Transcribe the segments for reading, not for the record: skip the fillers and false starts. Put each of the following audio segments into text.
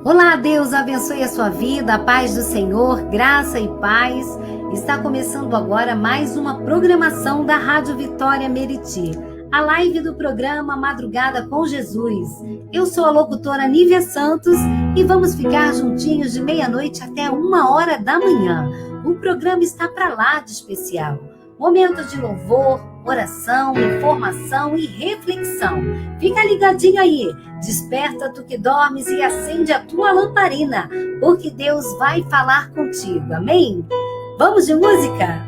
Olá, Deus abençoe a sua vida, a paz do Senhor, graça e paz. Está começando agora mais uma programação da Rádio Vitória Meriti, a live do programa Madrugada com Jesus. Eu sou a locutora Nívia Santos e vamos ficar juntinhos de meia-noite até 1h da manhã. O programa está para lá de especial. Momento de louvor, oração, informação e reflexão. Fica ligadinho aí, desperta tu que dormes e acende a tua lamparina, porque Deus vai falar contigo, amém? Vamos de música?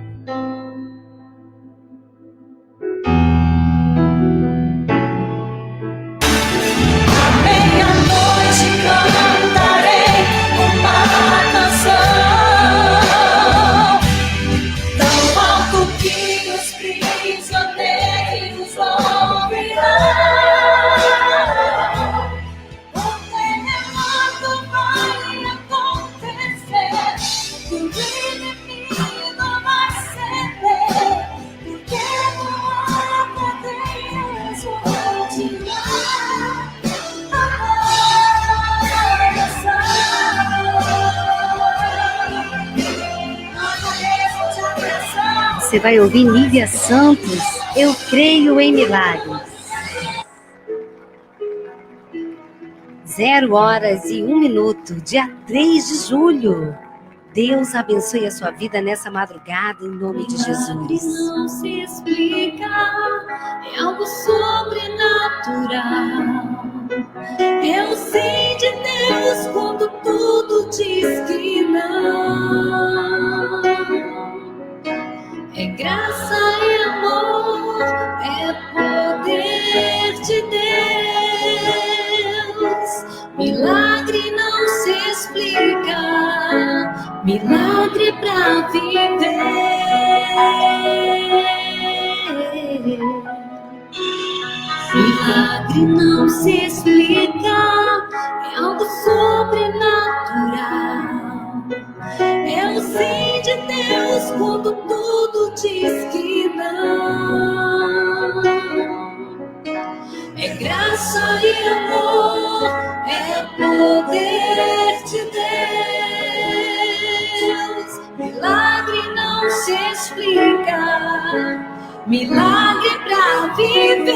Você vai ouvir Nívia Santos, Eu Creio em Milagres. 0h01, dia 3 de julho. Deus abençoe a sua vida nessa madrugada, em nome de Jesus. Não se explica, é algo sobrenatural. Eu sei de Deus quando tudo diz que não. É graça e amor, é poder de Deus. Milagre não se explica, milagre pra viver. Milagre não se explica, é algo sobrenatural. Eu sei de Deus quando tudo diz que não. É graça e amor, é poder de Deus. Milagre não se explica, milagre pra viver.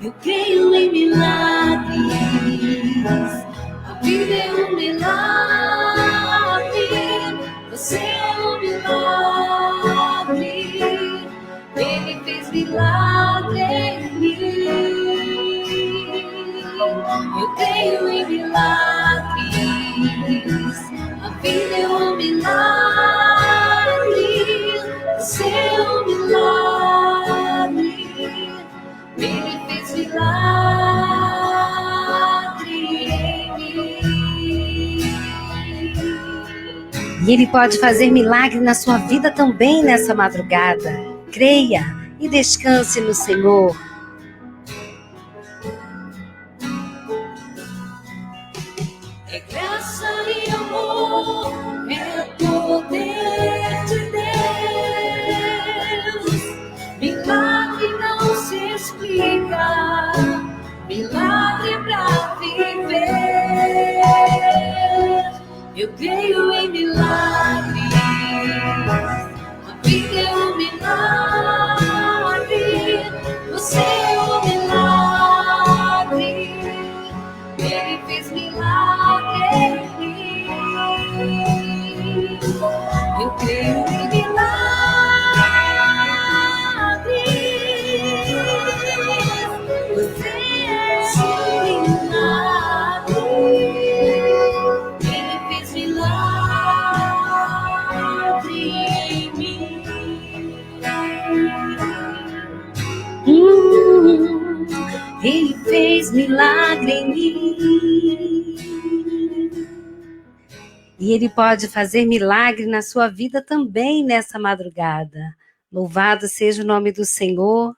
Eu creio em milagres. A vida é um milagre, você é um milagre. Ele fez milagre em mim. Eu creio em milagres. A vida é um milagre, você é um milagre. Ele fez milagre em mim. E Ele pode fazer milagre na sua vida também nessa madrugada. Creia e descanse no Senhor. É graça e amor, é poder de Deus. Milagre não se explica, milagre pra viver. Eu creio em milagres. A vida é um milagre, você é um milagre. Ele fez milagre em mim. Eu creio em milagres. Você é um milagre. Ele fez milagre em mim. Ele fez milagre em mim. E Ele pode fazer milagre na sua vida também nessa madrugada. Louvado seja o nome do Senhor.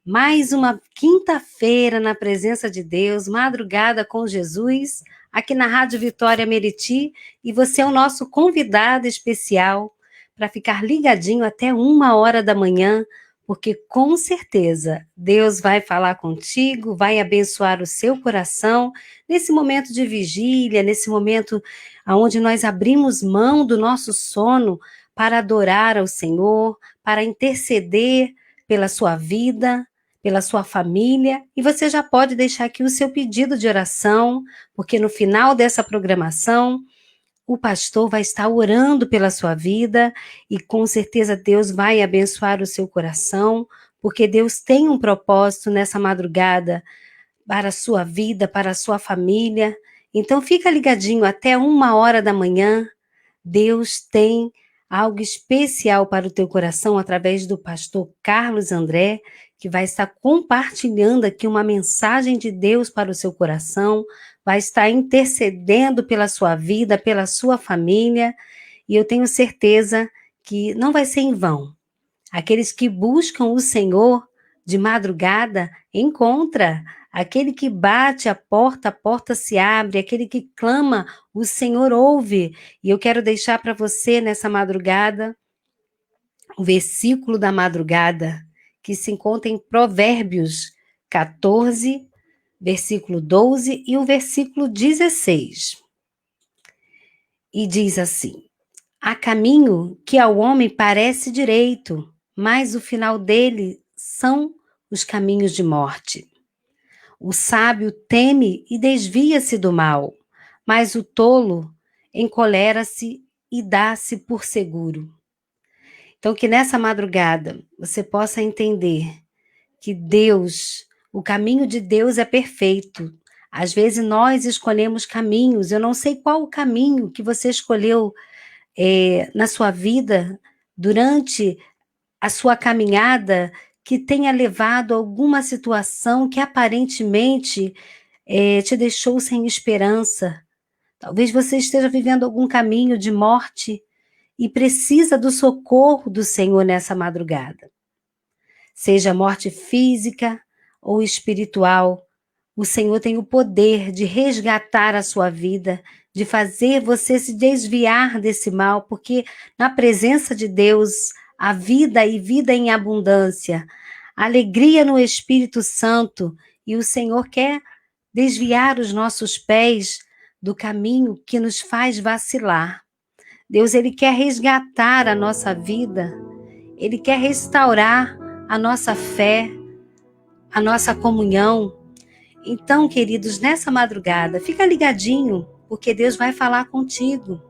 Mais uma quinta-feira na presença de Deus, madrugada com Jesus, aqui na Rádio Vitória Meriti. E você é o nosso convidado especial para ficar ligadinho até 1h da manhã, porque com certeza Deus vai falar contigo, vai abençoar o seu coração nesse momento de vigília, nesse momento onde nós abrimos mão do nosso sono para adorar ao Senhor, para interceder pela sua vida, pela sua família, e você já pode deixar aqui o seu pedido de oração, porque no final dessa programação o pastor vai estar orando pela sua vida e com certeza Deus vai abençoar o seu coração, porque Deus tem um propósito nessa madrugada para a sua vida, para a sua família. Então fica ligadinho até 1h da manhã. Deus tem algo especial para o teu coração através do pastor Carlos André, que vai estar compartilhando aqui uma mensagem de Deus para o seu coração, vai estar intercedendo pela sua vida, pela sua família, e eu tenho certeza que não vai ser em vão. Aqueles que buscam o Senhor de madrugada, encontra. Aquele que bate a porta se abre. Aquele que clama, o Senhor ouve. E eu quero deixar para você nessa madrugada o versículo da madrugada, que se encontra em Provérbios 14, versículo 12 e o versículo 16. E diz assim: há caminho que ao homem parece direito, mas o final dele são os caminhos de morte. O sábio teme e desvia-se do mal, mas o tolo encolera-se e dá-se por seguro. Então, que nessa madrugada você possa entender que Deus, o caminho de Deus é perfeito. Às vezes nós escolhemos caminhos, eu não sei qual o caminho que você escolheu na sua vida, durante a sua caminhada, que tenha levado a alguma situação que aparentemente te deixou sem esperança. Talvez você esteja vivendo algum caminho de morte e precisa do socorro do Senhor nessa madrugada. Seja morte física ou espiritual, o Senhor tem o poder de resgatar a sua vida, de fazer você se desviar desse mal, porque na presença de Deus há vida e vida em abundância, alegria no Espírito Santo, e o Senhor quer desviar os nossos pés do caminho que nos faz vacilar. Deus, Ele quer resgatar a nossa vida, Ele quer restaurar a nossa fé, a nossa comunhão. Então, queridos, nessa madrugada, fica ligadinho, porque Deus vai falar contigo.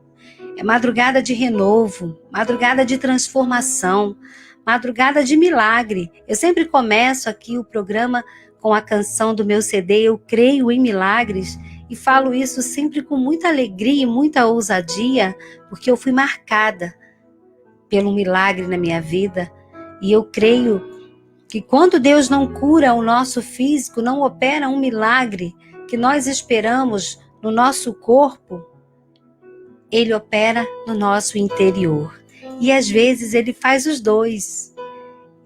É madrugada de renovo, madrugada de transformação, madrugada de milagre. Eu sempre começo aqui o programa com a canção do meu CD, Eu Creio em Milagres, e falo isso sempre com muita alegria e muita ousadia, porque eu fui marcada pelo milagre na minha vida, e eu creio que quando Deus não cura o nosso físico, não opera um milagre que nós esperamos no nosso corpo, Ele opera no nosso interior. E às vezes Ele faz os dois.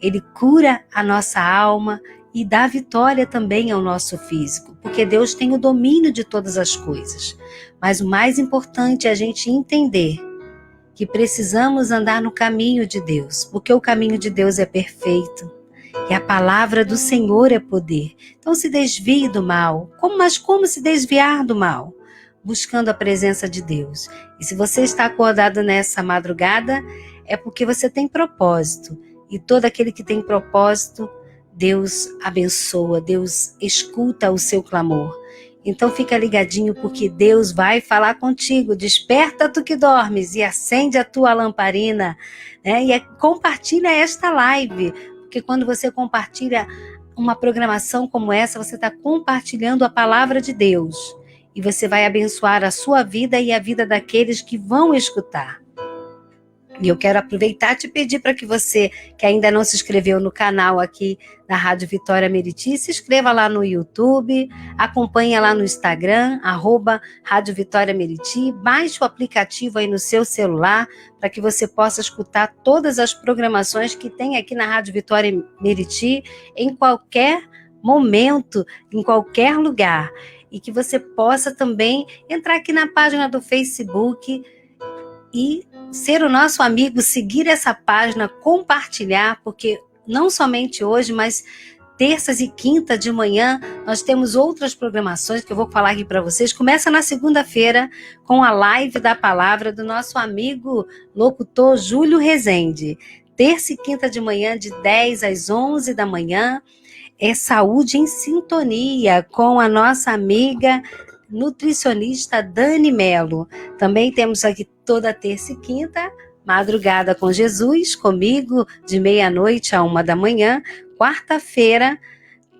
Ele cura a nossa alma e dá vitória também ao nosso físico, porque Deus tem o domínio de todas as coisas. Mas o mais importante é a gente entender que precisamos andar no caminho de Deus, porque o caminho de Deus é perfeito. E a palavra do Senhor é poder. Então se desvie do mal. Mas como se desviar do mal? Buscando a presença de Deus. E se você está acordado nessa madrugada, é porque você tem propósito. E todo aquele que tem propósito, Deus abençoa, Deus escuta o seu clamor. Então fica ligadinho, porque Deus vai falar contigo. Desperta tu que dormes e acende a tua lamparina, né? E compartilha esta live, porque quando você compartilha uma programação como essa, você está compartilhando a palavra de Deus. E você vai abençoar a sua vida e a vida daqueles que vão escutar. E eu quero aproveitar e te pedir para que você, que ainda não se inscreveu no canal aqui da Rádio Vitória Meriti, se inscreva lá no YouTube, acompanhe lá no Instagram, @Rádio Vitória Meriti, baixe o aplicativo aí no seu celular, para que você possa escutar todas as programações que tem aqui na Rádio Vitória Meriti, em qualquer momento, em qualquer lugar. E que você possa também entrar aqui na página do Facebook e ser o nosso amigo, seguir essa página, compartilhar, porque não somente hoje, mas terças e quinta de manhã, nós temos outras programações que eu vou falar aqui para vocês. Começa na segunda-feira com a live da palavra do nosso amigo locutor Júlio Rezende. Terça e quinta de manhã, de 10 às 11 da manhã, é Saúde em Sintonia, com a nossa amiga nutricionista Dani Mello. Também temos aqui toda terça e quinta, Madrugada com Jesus, comigo, de 12h a 1 da manhã. Quarta-feira,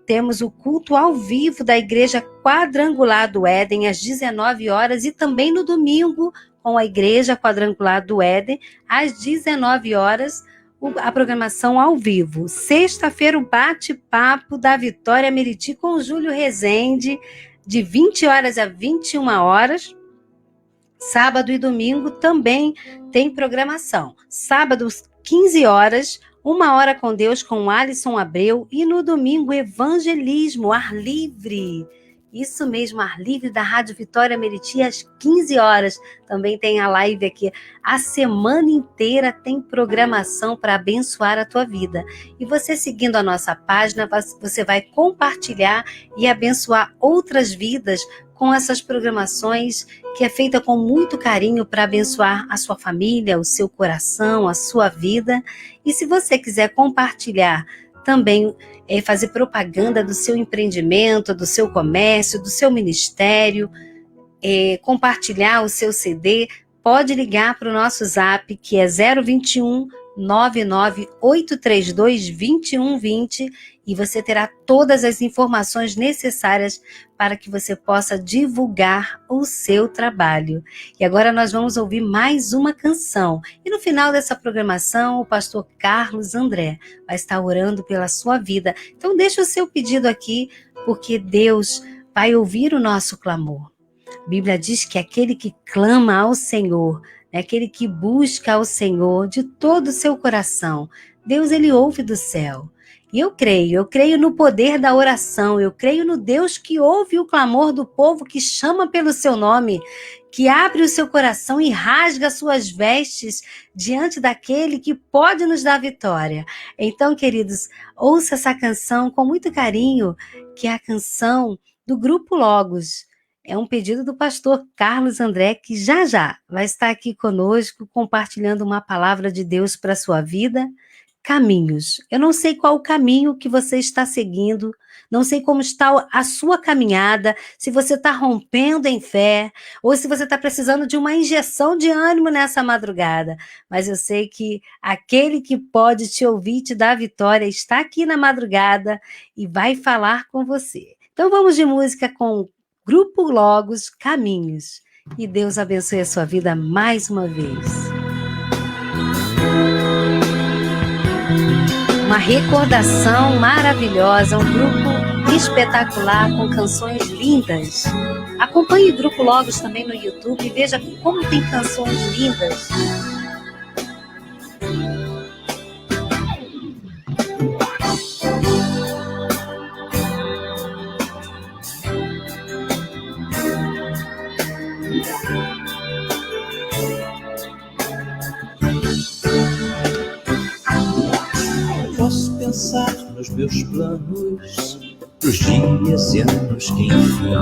temos o culto ao vivo da Igreja Quadrangular do Éden, às 19 horas, e também no domingo, com a Igreja Quadrangular do Éden, às 19 horas, a programação ao vivo. Sexta-feira, o bate-papo da Vitória Meriti com o Júlio Rezende, de 20 horas a 21 horas. Sábado e domingo também tem programação. Sábado, 15 horas, 1 hora com Deus com o Alisson Abreu. E no domingo, evangelismo, ar livre. Isso mesmo, ar livre da Rádio Vitória Meriti, às 15 horas. Também tem a live aqui. A semana inteira tem programação para abençoar a tua vida. E você seguindo a nossa página, você vai compartilhar e abençoar outras vidas com essas programações que é feita com muito carinho para abençoar a sua família, o seu coração, a sua vida. E se você quiser compartilhar também, fazer propaganda do seu empreendimento, do seu comércio, do seu ministério, compartilhar o seu CD, pode ligar para o nosso zap, que é 021 99832 2120, e você terá todas as informações necessárias para que você possa divulgar o seu trabalho. E agora nós vamos ouvir mais uma canção. E no final dessa programação, o pastor Carlos André vai estar orando pela sua vida. Então deixa o seu pedido aqui, porque Deus vai ouvir o nosso clamor. A Bíblia diz que aquele que clama ao Senhor, aquele que busca ao Senhor de todo o seu coração, Deus, ele ouve do céu. E eu creio no poder da oração, eu creio no Deus que ouve o clamor do povo, que chama pelo seu nome, que abre o seu coração e rasga suas vestes diante daquele que pode nos dar vitória. Então, queridos, ouça essa canção com muito carinho, que é a canção do Grupo Logos. É um pedido do pastor Carlos André, que já vai estar aqui conosco, compartilhando uma palavra de Deus para a sua vida. Caminhos. Eu não sei qual o caminho que você está seguindo, não sei como está a sua caminhada, se você está rompendo em fé, ou se você está precisando de uma injeção de ânimo nessa madrugada. Mas eu sei que aquele que pode te ouvir, te dar vitória, está aqui na madrugada e vai falar com você. Então vamos de música com Grupo Logos, Caminhos. E Deus abençoe a sua vida mais uma vez. Uma recordação maravilhosa, um grupo espetacular com canções lindas. Acompanhe o Grupo Logos também no YouTube e veja como tem canções lindas. Pensar nos meus planos, pros dias e anos que enfim.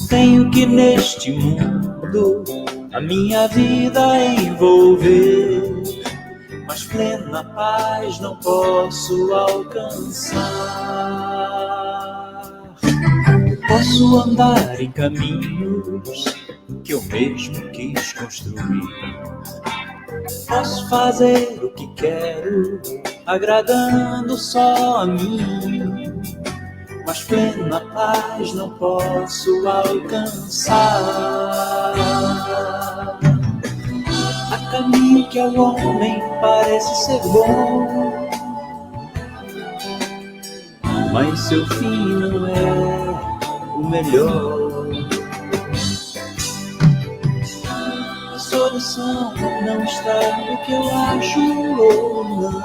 Tenho que neste mundo a minha vida envolver, mas plena paz não posso alcançar. Posso andar em caminhos que eu mesmo quis construir. Posso fazer o que quero, agradando só a mim, mas plena paz não posso alcançar. Há caminho que ao homem parece ser bom, mas seu fim não é o melhor. A solução não está no que eu acho ou não.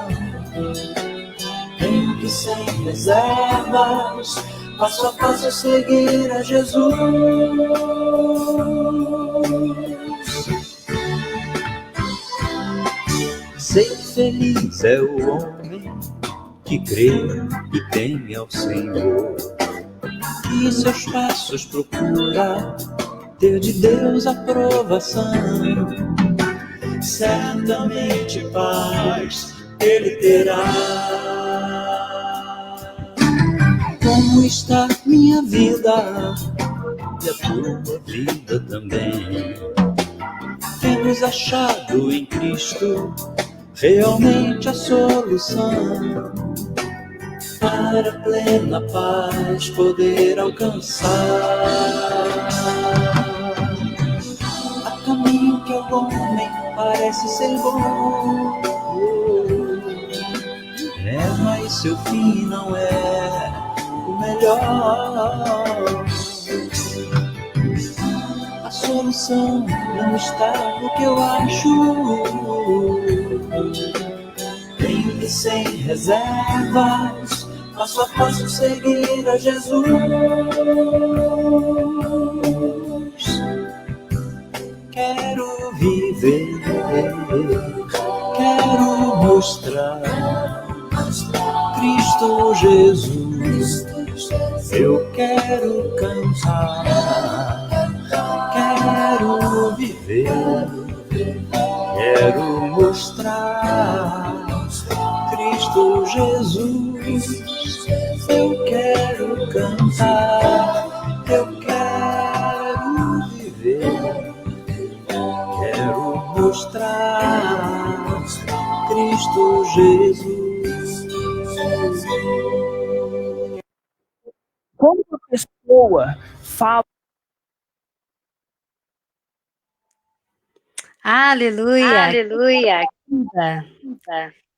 Tenho que sem reservas, passo a passo seguir a Jesus. Sei que feliz é o homem que crê e teme ao Senhor, e seus passos procura ter de Deus aprovação. Certamente paz ele terá. Como está minha vida e a tua vida também? Temos achado em Cristo realmente a solução para a plena paz poder alcançar. Há caminho que ao homem parece ser bom, mas seu fim não é o melhor. A solução não está no que eu acho, nem que sem reservas, passo a passo seguir a Jesus. Quero viver, quero mostrar Cristo Jesus. Eu quero cantar, quero viver, quero mostrar Cristo Jesus. Eu quero cantar, eu quero viver, quero mostrar Cristo Jesus. Como a pessoa fala. Aleluia! Aleluia!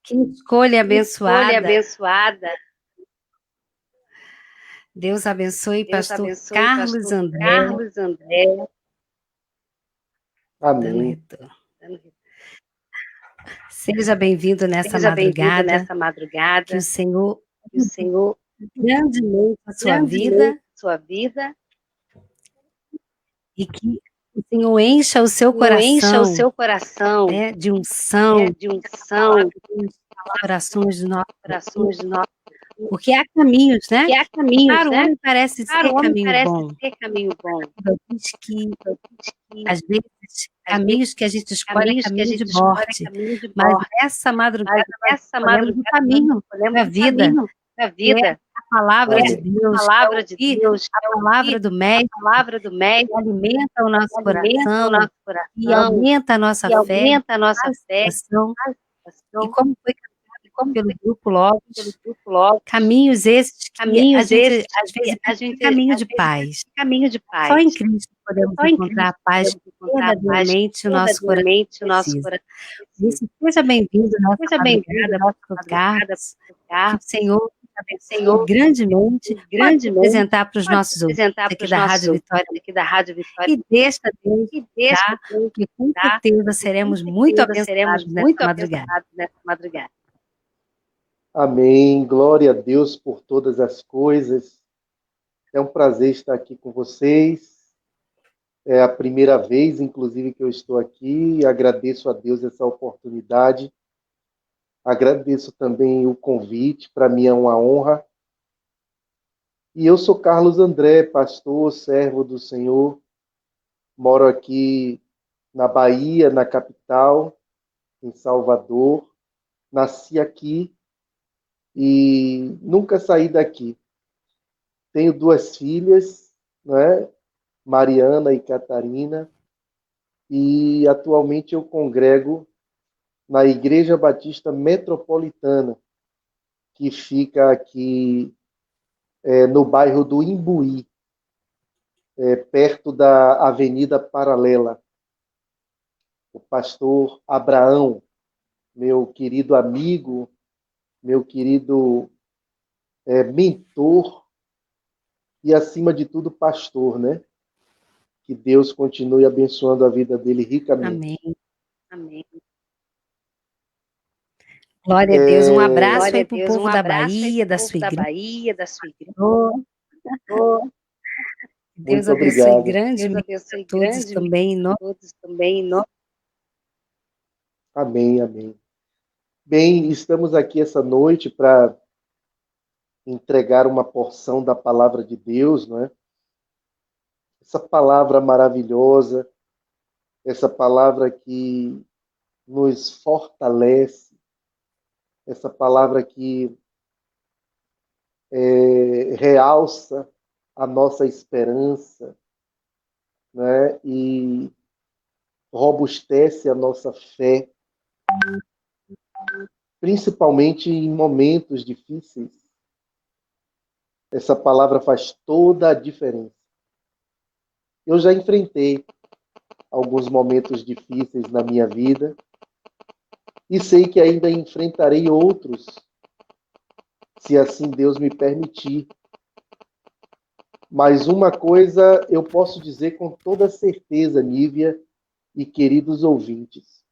Que escolha abençoada! Escolha abençoada! Deus abençoe, Deus pastor abençoe, Carlos pastor André. Carlos André. Dando Amém. retorno. Seja bem-vindo nessa Seja bem-vindo madrugada. nessa madrugada. Que o Senhor Que o Senhor grandemente a sua vida grandemente a sua vida e que o Senhor encha o seu encha o coração, seu coração, né, de unção, de unção, corações do nosso, corações de nós. porque há caminhos, né? Que há caminhos, Para o né? homem parece Para ser o homem caminho parece bom. ser caminho bom. Diz que às vezes caminhos que a gente escolhe é Caminhos que a caminho gente de escolhe morte, é caminho de mas morte. essa madrugada Mas essa escolhemos o madrugada caminho escolhemos da o vida, caminho da vida. a palavra de A Deus, palavra de ouvir Deus, a palavra do Mestre, a palavra do Mestre, que alimenta o nosso alimenta o coração nosso e coração aumenta a nossa e fé, aumenta a nossa fé. salvação. E Então, como foi cantado pelo grupo Logos, pelo grupo logo, caminhos esses que caminhos a gente esses às vezes que a gente caminho às de vezes paz. caminho de Só paz. em Cristo podemos Só em encontrar a Cristo paz que podemos encontrar a paz verdadeiramente o nosso coração verdadeiramente o nosso precisa. coração Isso, precisa. seja bem-vindo nessa Seja bem-vindo madrugada, nossa pastor madrugada, Carlos. pastor Que o Carlos. Senhor O abençoe Senhor grandemente. Pode grandemente apresentar para os pode nossos ouvintes apresentar para aqui os da nossos Rádio Vitória ouvintes aqui da Rádio Vitória e deixa Deus e deixa tá? Deus Que com tá? certeza seremos Com muito certeza seremos abençoados nessa muito madrugada. abençoados nessa madrugada. Amém. Glória a Deus por todas as coisas. É um prazer estar aqui com vocês. É a primeira vez, inclusive, que eu estou aqui e agradeço a Deus essa oportunidade. Agradeço também o convite, para mim é uma honra. E eu sou Carlos André, pastor, servo do Senhor. Moro aqui na Bahia, na capital, em Salvador. Nasci aqui e nunca saí daqui. Tenho 2 filhas, né? Mariana e Catarina, e atualmente eu congrego na Igreja Batista Metropolitana, que fica aqui no bairro do Imbuí, perto da Avenida Paralela. O pastor Abraão, meu querido amigo, meu querido mentor e, acima de tudo, pastor, né? Que Deus continue abençoando a vida dele ricamente. Amém. Amém. Glória a Deus. Um abraço Glória aí a para o Deus, povo um da abraço aí Bahia, pro da povo sua da igreja. Bahia, da sua igreja. Deus Muito abençoe obrigado. Deus grandemente abençoe a todos grandemente também. Em nome todos também em nome. Amém, amém. Bem, estamos aqui essa noite para entregar uma porção da palavra de Deus, não é? Essa palavra maravilhosa, essa palavra que nos fortalece, essa palavra que realça a nossa esperança, né? E robustece a nossa fé, principalmente em momentos difíceis. Essa palavra faz toda a diferença. Eu já enfrentei alguns momentos difíceis na minha vida e sei que ainda enfrentarei outros, se assim Deus me permitir. Mas uma coisa eu posso dizer com toda certeza, Nívia e queridos ouvintes,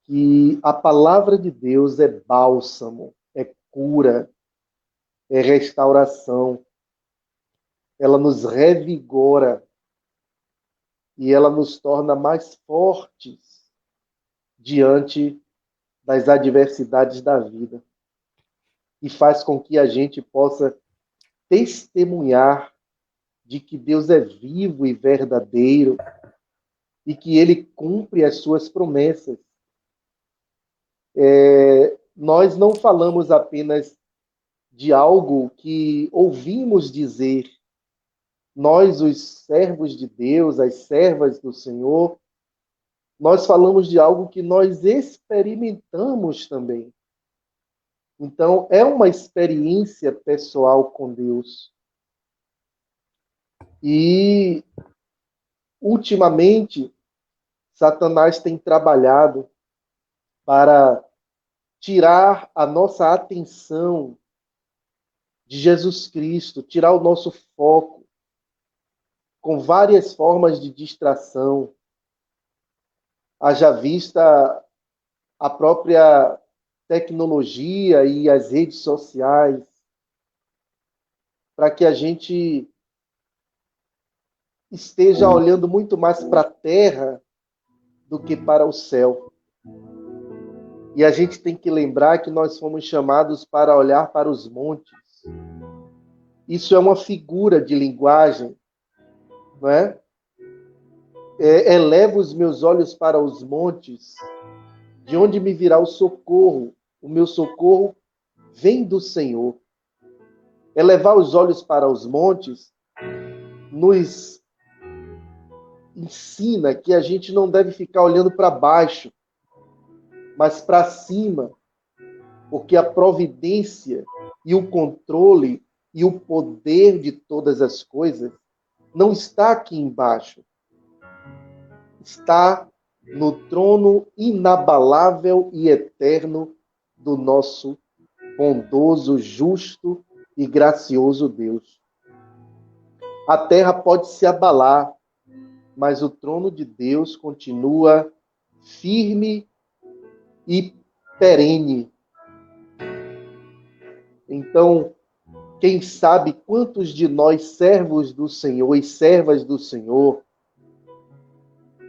que a palavra de Deus é bálsamo, é cura, é restauração. Ela nos revigora e ela nos torna mais fortes diante das adversidades da vida e faz com que a gente possa testemunhar de que Deus é vivo e verdadeiro e que Ele cumpre as suas promessas. Nós não falamos apenas de algo que ouvimos dizer. Nós, os servos de Deus, as servas do Senhor, nós falamos de algo que nós experimentamos também. Então, é uma experiência pessoal com Deus. E, ultimamente, Satanás tem trabalhado para tirar a nossa atenção de Jesus Cristo, tirar o nosso foco, com várias formas de distração. Haja vista a própria tecnologia e as redes sociais, para que a gente esteja olhando muito mais para a terra do que para o céu. E a gente tem que lembrar que nós fomos chamados para olhar para os montes. Isso é uma figura de linguagem, não é? Elevo os meus olhos para os montes, de onde me virá o socorro? O meu socorro vem do Senhor. Elevar os olhos para os montes nos ensina que a gente não deve ficar olhando para baixo, mas para cima, porque a providência e o controle e o poder de todas as coisas não está aqui embaixo. Está no trono inabalável e eterno do nosso bondoso, justo e gracioso Deus. A terra pode se abalar, mas o trono de Deus continua firme e perene. Então, quem sabe quantos de nós, servos do Senhor e servas do Senhor,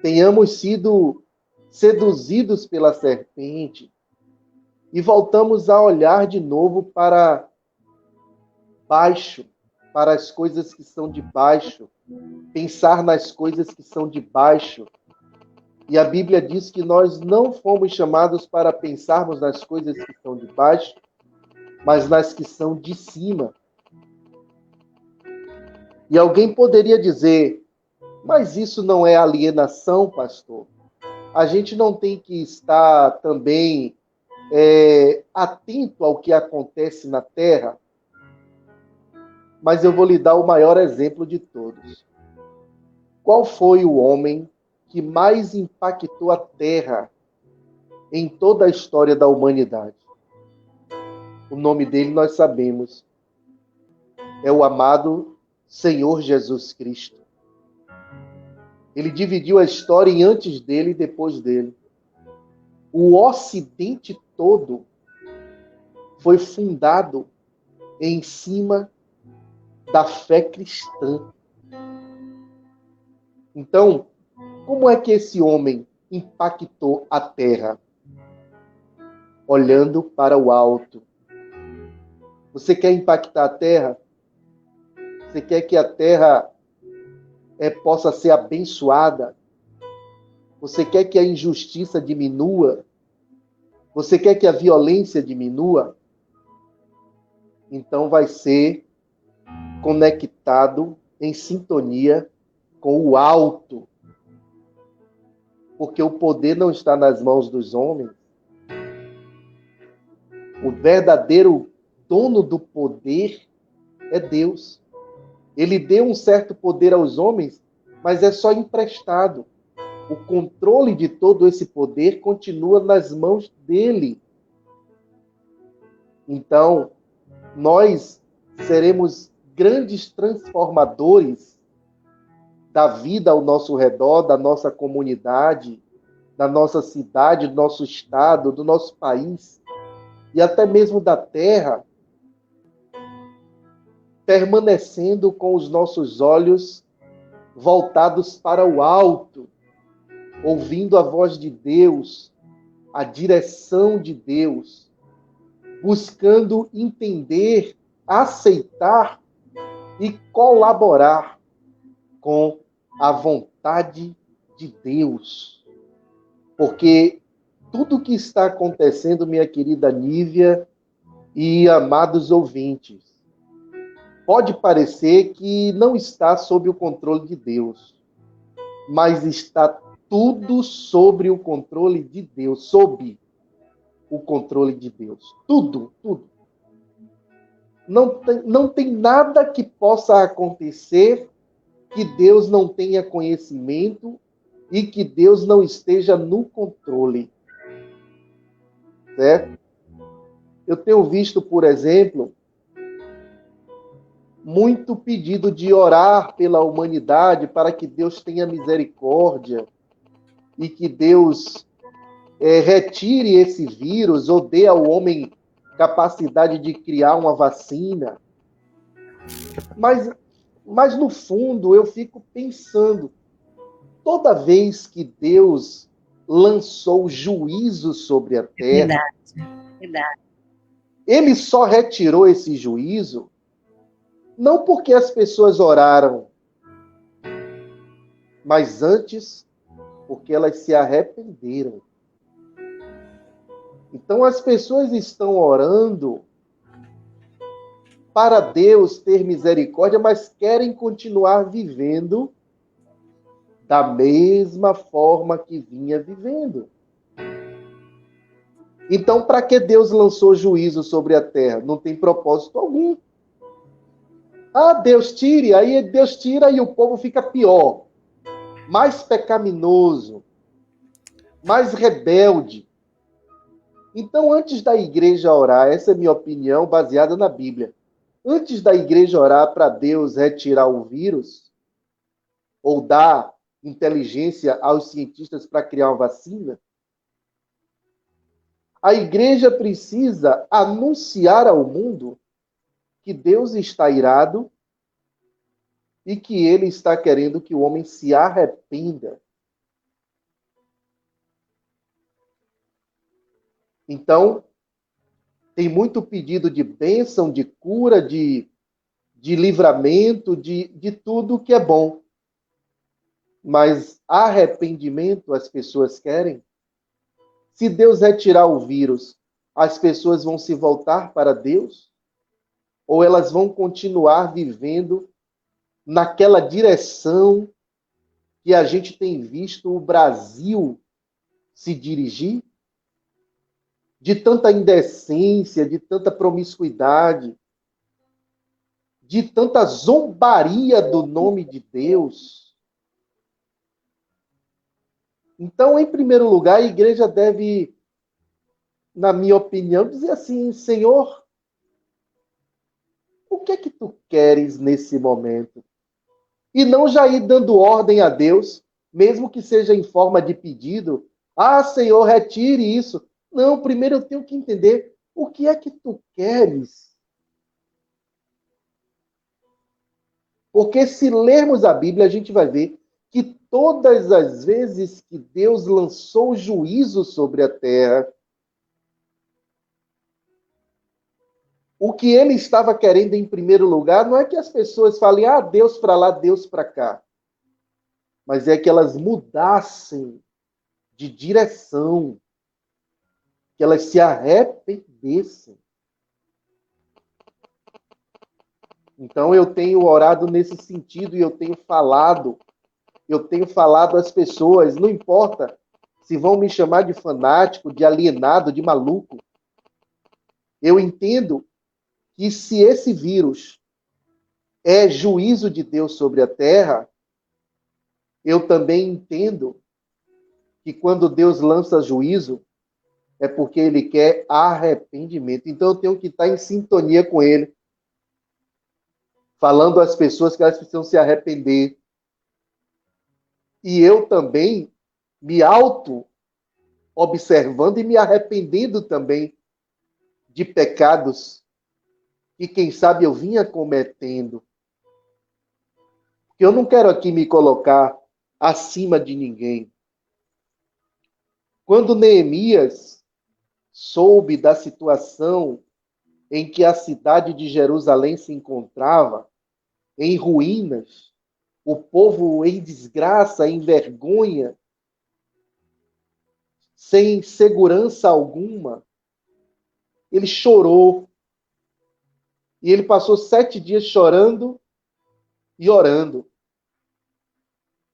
tenhamos sido seduzidos pela serpente e voltamos a olhar de novo para baixo, para as coisas que são de baixo, pensar nas coisas que são de baixo. E a Bíblia diz que nós não fomos chamados para pensarmos nas coisas que são de baixo, mas nas que são de cima. E alguém poderia dizer, mas isso não é alienação, pastor? A gente não tem que estar também atento ao que acontece na terra? Mas eu vou lhe dar o maior exemplo de todos. Qual foi o homem que mais impactou a terra em toda a história da humanidade? O nome dele nós sabemos. É o amado Senhor Jesus Cristo. Ele dividiu a história em antes dele e depois dele. O Ocidente todo foi fundado em cima da fé cristã. Então, como é que esse homem impactou a terra? Olhando para o alto. Você quer impactar a terra? Você quer que a terra possa ser abençoada? Você quer que a injustiça diminua? Você quer que a violência diminua? Então vai ser conectado em sintonia com o alto. Porque o poder não está nas mãos dos homens. O verdadeiro dono do poder é Deus. Ele deu um certo poder aos homens, mas é só emprestado. O controle de todo esse poder continua nas mãos dele. Então, nós seremos grandes transformadores da vida ao nosso redor, da nossa comunidade, da nossa cidade, do nosso estado, do nosso país e até mesmo da terra, permanecendo com os nossos olhos voltados para o alto, ouvindo a voz de Deus, a direção de Deus, buscando entender, aceitar e colaborar com a vontade de Deus. Porque tudo que está acontecendo, minha querida Nívia e amados ouvintes, pode parecer que não está sob o controle de Deus, mas está tudo sobre o controle de Deus, sob o controle de Deus. Tudo, tudo. Não tem nada que possa acontecer que Deus não tenha conhecimento e que Deus não esteja no controle. Certo? Eu tenho visto, por exemplo, muito pedido de orar pela humanidade para que Deus tenha misericórdia e que Deus retire esse vírus ou dê ao homem capacidade de criar uma vacina. Mas no fundo, eu fico pensando, toda vez que Deus lançou juízo sobre a terra, Verdade. ele só retirou esse juízo não porque as pessoas oraram, mas antes porque elas se arrependeram. Então as pessoas estão orando para Deus ter misericórdia, mas querem continuar vivendo da mesma forma que vinha vivendo. Então, para que Deus lançou juízo sobre a terra? Não tem propósito algum. Ah, Deus tire, aí Deus tira e o povo fica pior, mais pecaminoso, mais rebelde. Então, antes da igreja orar, essa é minha opinião baseada na Bíblia, antes da igreja orar para Deus retirar o vírus, ou dar inteligência aos cientistas para criar uma vacina, a igreja precisa anunciar ao mundo que Deus está irado e que ele está querendo que o homem se arrependa. Então, tem muito pedido de bênção, de cura, de livramento, de tudo que é bom. Mas arrependimento as pessoas querem. Se Deus retirar o vírus, as pessoas vão se voltar para Deus? Ou elas vão continuar vivendo naquela direção que a gente tem visto o Brasil se dirigir? De tanta indecência, de tanta promiscuidade, de tanta zombaria do nome de Deus. Então, em primeiro lugar, a igreja deve, na minha opinião, dizer assim: Senhor, o que é que tu queres nesse momento? E não já ir dando ordem a Deus, mesmo que seja em forma de pedido. Ah, Senhor, retire isso. Não, primeiro eu tenho que entender o que é que tu queres. Porque se lermos a Bíblia, a gente vai ver que todas as vezes que Deus lançou juízo sobre a terra, O que ele estava querendo em primeiro lugar não é que as pessoas falem, Deus para lá, Deus para cá. Mas é que elas mudassem de direção, que elas se arrependessem. Então eu tenho orado nesse sentido e eu tenho falado às pessoas, não importa se vão me chamar de fanático, de alienado, de maluco. Eu entendo que se esse vírus é juízo de Deus sobre a terra, eu também entendo que quando Deus lança juízo, é porque ele quer arrependimento. Então eu tenho que estar em sintonia com ele, falando às pessoas que elas precisam se arrepender. E eu também me auto-observando e me arrependendo também de pecados que, quem sabe, eu vinha cometendo. Porque eu não quero aqui me colocar acima de ninguém. Quando Neemias soube da situação em que a cidade de Jerusalém se encontrava, em ruínas, o povo em desgraça, em vergonha, sem segurança alguma, ele chorou. E ele passou 7 dias chorando e orando.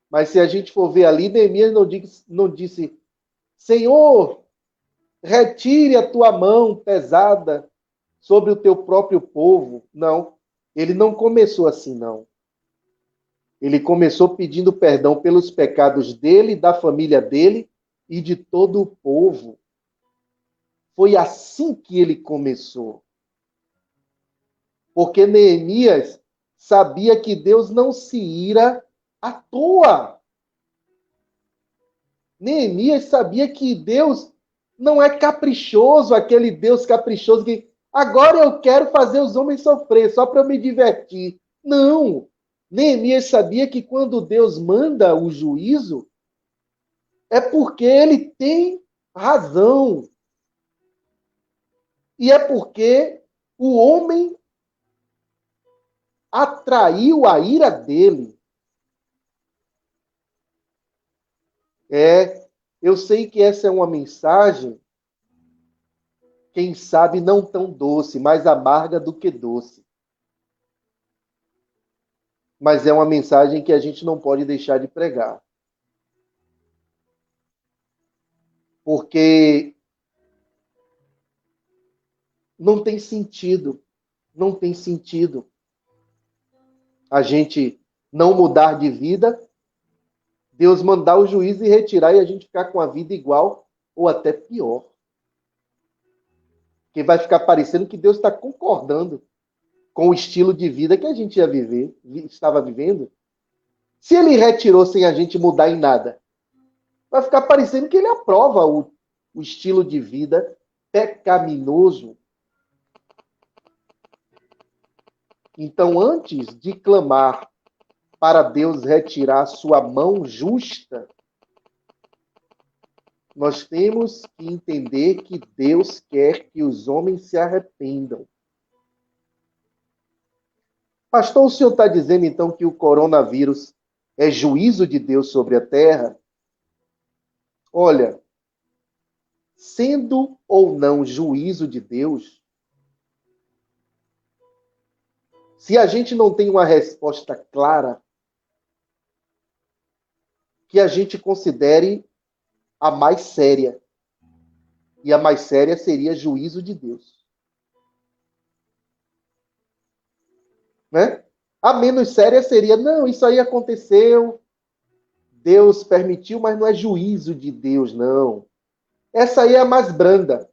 Mas se a gente for ver ali, Neemias não disse, Senhor, retire a tua mão pesada sobre o teu próprio povo. Não, ele não começou assim, não. Ele começou pedindo perdão pelos pecados dele, da família dele e de todo o povo. Foi assim que ele começou. Porque Neemias sabia que Deus não se ira à toa. Neemias sabia que Deus não é caprichoso, aquele Deus caprichoso que agora eu quero fazer os homens sofrer, só para eu me divertir. Não. Neemias sabia que quando Deus manda o juízo, é porque ele tem razão. E é porque o homem atraiu a ira dele. Eu sei que essa é uma mensagem, quem sabe não tão doce, mais amarga do que doce. Mas é uma mensagem que a gente não pode deixar de pregar. Porque não tem sentido a gente não mudar de vida, Deus mandar o juízo e retirar e a gente ficar com a vida igual ou até pior. Porque vai ficar parecendo que Deus está concordando com o estilo de vida que a gente estava vivendo. Se ele retirou sem a gente mudar em nada, vai ficar parecendo que ele aprova o estilo de vida pecaminoso. Então, antes de clamar para Deus retirar sua mão justa, nós temos que entender que Deus quer que os homens se arrependam. Pastor, o senhor está dizendo então que o coronavírus é juízo de Deus sobre a terra? Olha, sendo ou não juízo de Deus, se a gente não tem uma resposta clara, que a gente considere a mais séria. E a mais séria seria juízo de Deus. Né? A menos séria seria, não, isso aí aconteceu, Deus permitiu, mas não é juízo de Deus, não. Essa aí é a mais branda.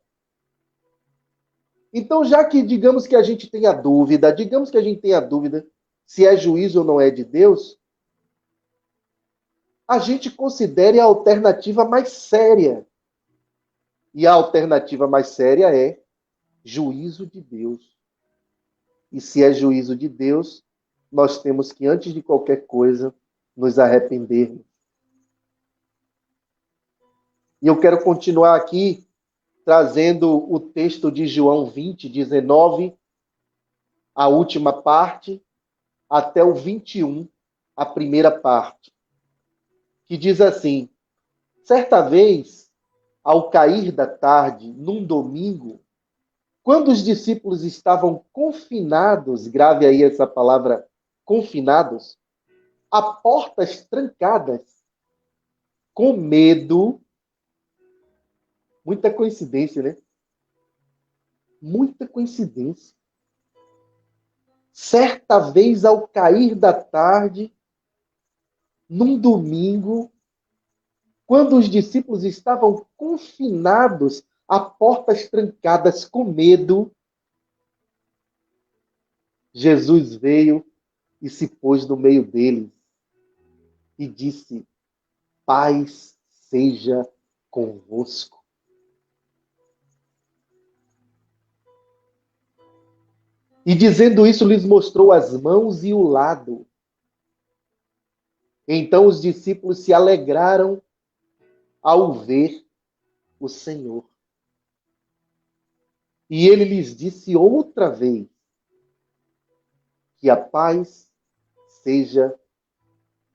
Então, já que digamos que a gente tenha dúvida se é juízo ou não é de Deus, a gente considere a alternativa mais séria. E a alternativa mais séria é juízo de Deus. E se é juízo de Deus, nós temos que, antes de qualquer coisa, nos arrependermos. E eu quero continuar aqui trazendo o texto de João 20, 19 a última parte, até o 21, a primeira parte, que diz assim: certa vez, ao cair da tarde, num domingo, quando os discípulos estavam confinados, grave aí essa palavra, confinados, a portas trancadas, com medo, muita coincidência, né? Muita coincidência. Certa vez, ao cair da tarde, num domingo, quando os discípulos estavam confinados a portas trancadas com medo, Jesus veio e se pôs no meio deles e disse: paz seja convosco. E dizendo isso, lhes mostrou as mãos e o lado. Então os discípulos se alegraram ao ver o Senhor. E ele lhes disse outra vez: que a paz seja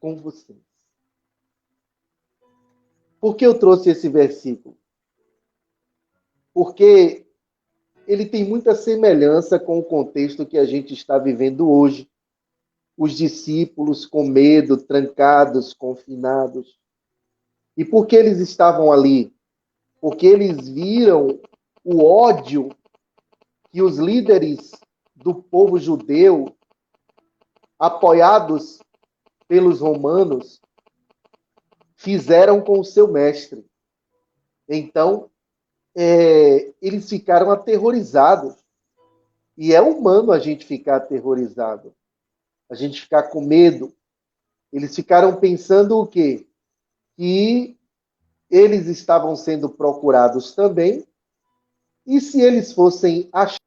com vocês. Por que eu trouxe esse versículo? Porque ele tem muita semelhança com o contexto que a gente está vivendo hoje. Os discípulos com medo, trancados, confinados. E por que eles estavam ali? Porque eles viram o ódio que os líderes do povo judeu, apoiados pelos romanos, fizeram com o seu mestre. Então, eles ficaram aterrorizados. E é humano a gente ficar aterrorizado, a gente ficar com medo. Eles ficaram pensando o quê? Que eles estavam sendo procurados também, e se eles fossem achados,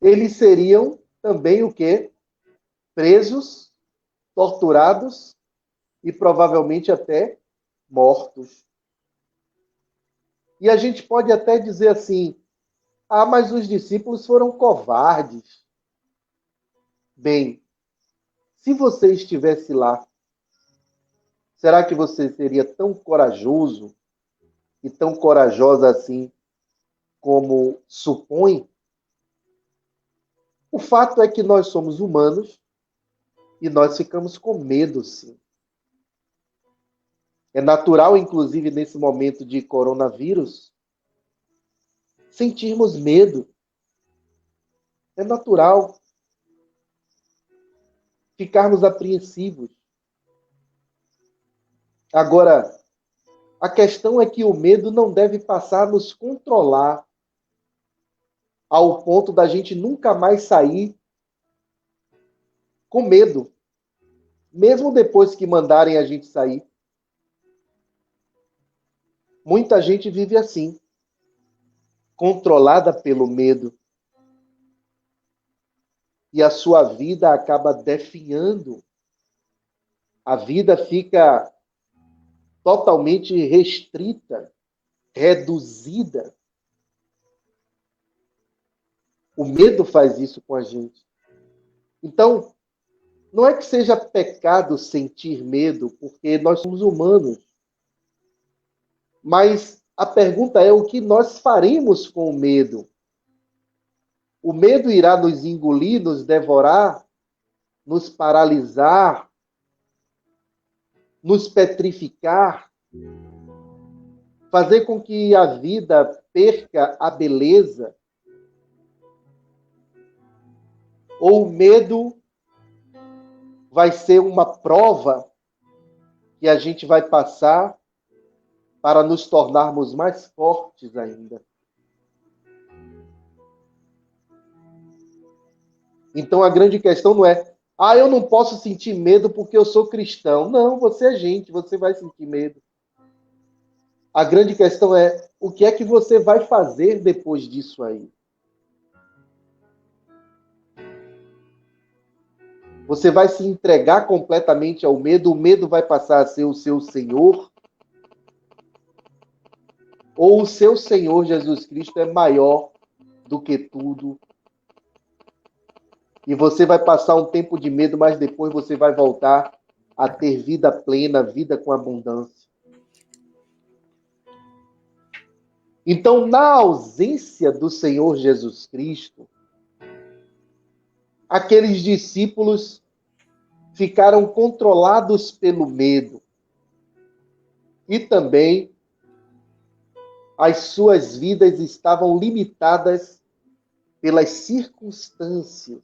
eles seriam também o quê? Presos, torturados e provavelmente até mortos. E a gente pode até dizer assim: ah, mas os discípulos foram covardes. Bem, se você estivesse lá, será que você seria tão corajoso e tão corajosa assim como supõe? O fato é que nós somos humanos e nós ficamos com medo, sim. É natural, inclusive, nesse momento de coronavírus, sentirmos medo. É natural ficarmos apreensivos. Agora, a questão é que o medo não deve passar a nos controlar ao ponto da gente nunca mais sair com medo, mesmo depois que mandarem a gente sair. Muita gente vive assim, controlada pelo medo. E a sua vida acaba definhando. A vida fica totalmente restrita, reduzida. O medo faz isso com a gente. Então, não é que seja pecado sentir medo, porque nós somos humanos. Mas a pergunta é: o que nós faremos com o medo? O medo irá nos engolir, nos devorar, nos paralisar, nos petrificar, fazer com que a vida perca a beleza? Ou o medo vai ser uma prova que a gente vai passar para nos tornarmos mais fortes ainda? Então a grande questão não é: ah, eu não posso sentir medo porque eu sou cristão. Não, você é gente, você vai sentir medo. A grande questão é: o que é que você vai fazer depois disso aí? Você vai se entregar completamente ao medo? O medo vai passar a ser o seu Senhor? Ou o seu Senhor Jesus Cristo é maior do que tudo? E você vai passar um tempo de medo, mas depois você vai voltar a ter vida plena, vida com abundância. Então, na ausência do Senhor Jesus Cristo, aqueles discípulos ficaram controlados pelo medo. E também as suas vidas estavam limitadas pelas circunstâncias.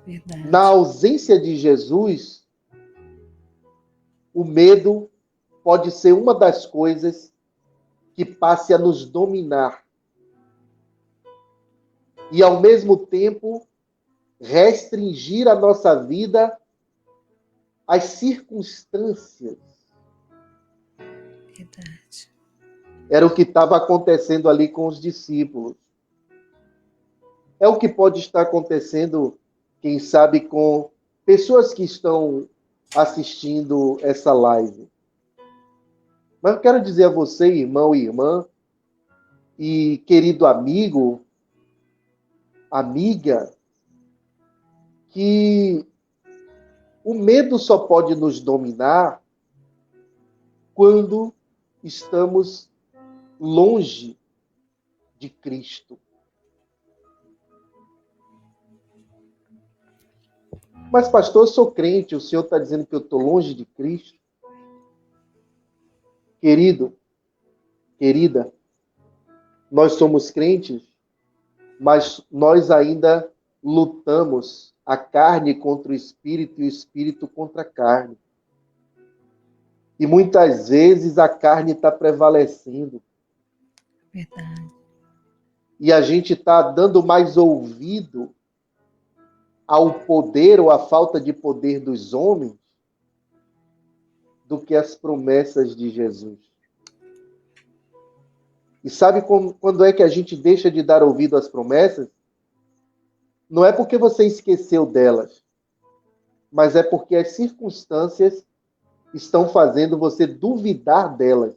Verdade. Na ausência de Jesus, o medo pode ser uma das coisas que passe a nos dominar. E, ao mesmo tempo, restringir a nossa vida às circunstâncias. Verdade. Era o que estava acontecendo ali com os discípulos. É o que pode estar acontecendo, quem sabe, com pessoas que estão assistindo essa live. Mas eu quero dizer a você, irmão e irmã, e querido amigo, amiga, que o medo só pode nos dominar quando estamos longe de Cristo. Mas, pastor, eu sou crente, o senhor está dizendo que eu estou longe de Cristo? Querido, querida, nós somos crentes, mas nós ainda lutamos a carne contra o espírito e o espírito contra a carne. E muitas vezes a carne está prevalecendo. Verdade. E a gente está dando mais ouvido ao poder ou à falta de poder dos homens do que as promessas de Jesus. E sabe quando é que a gente deixa de dar ouvido às promessas? Não é porque você esqueceu delas, mas é porque as circunstâncias estão fazendo você duvidar delas.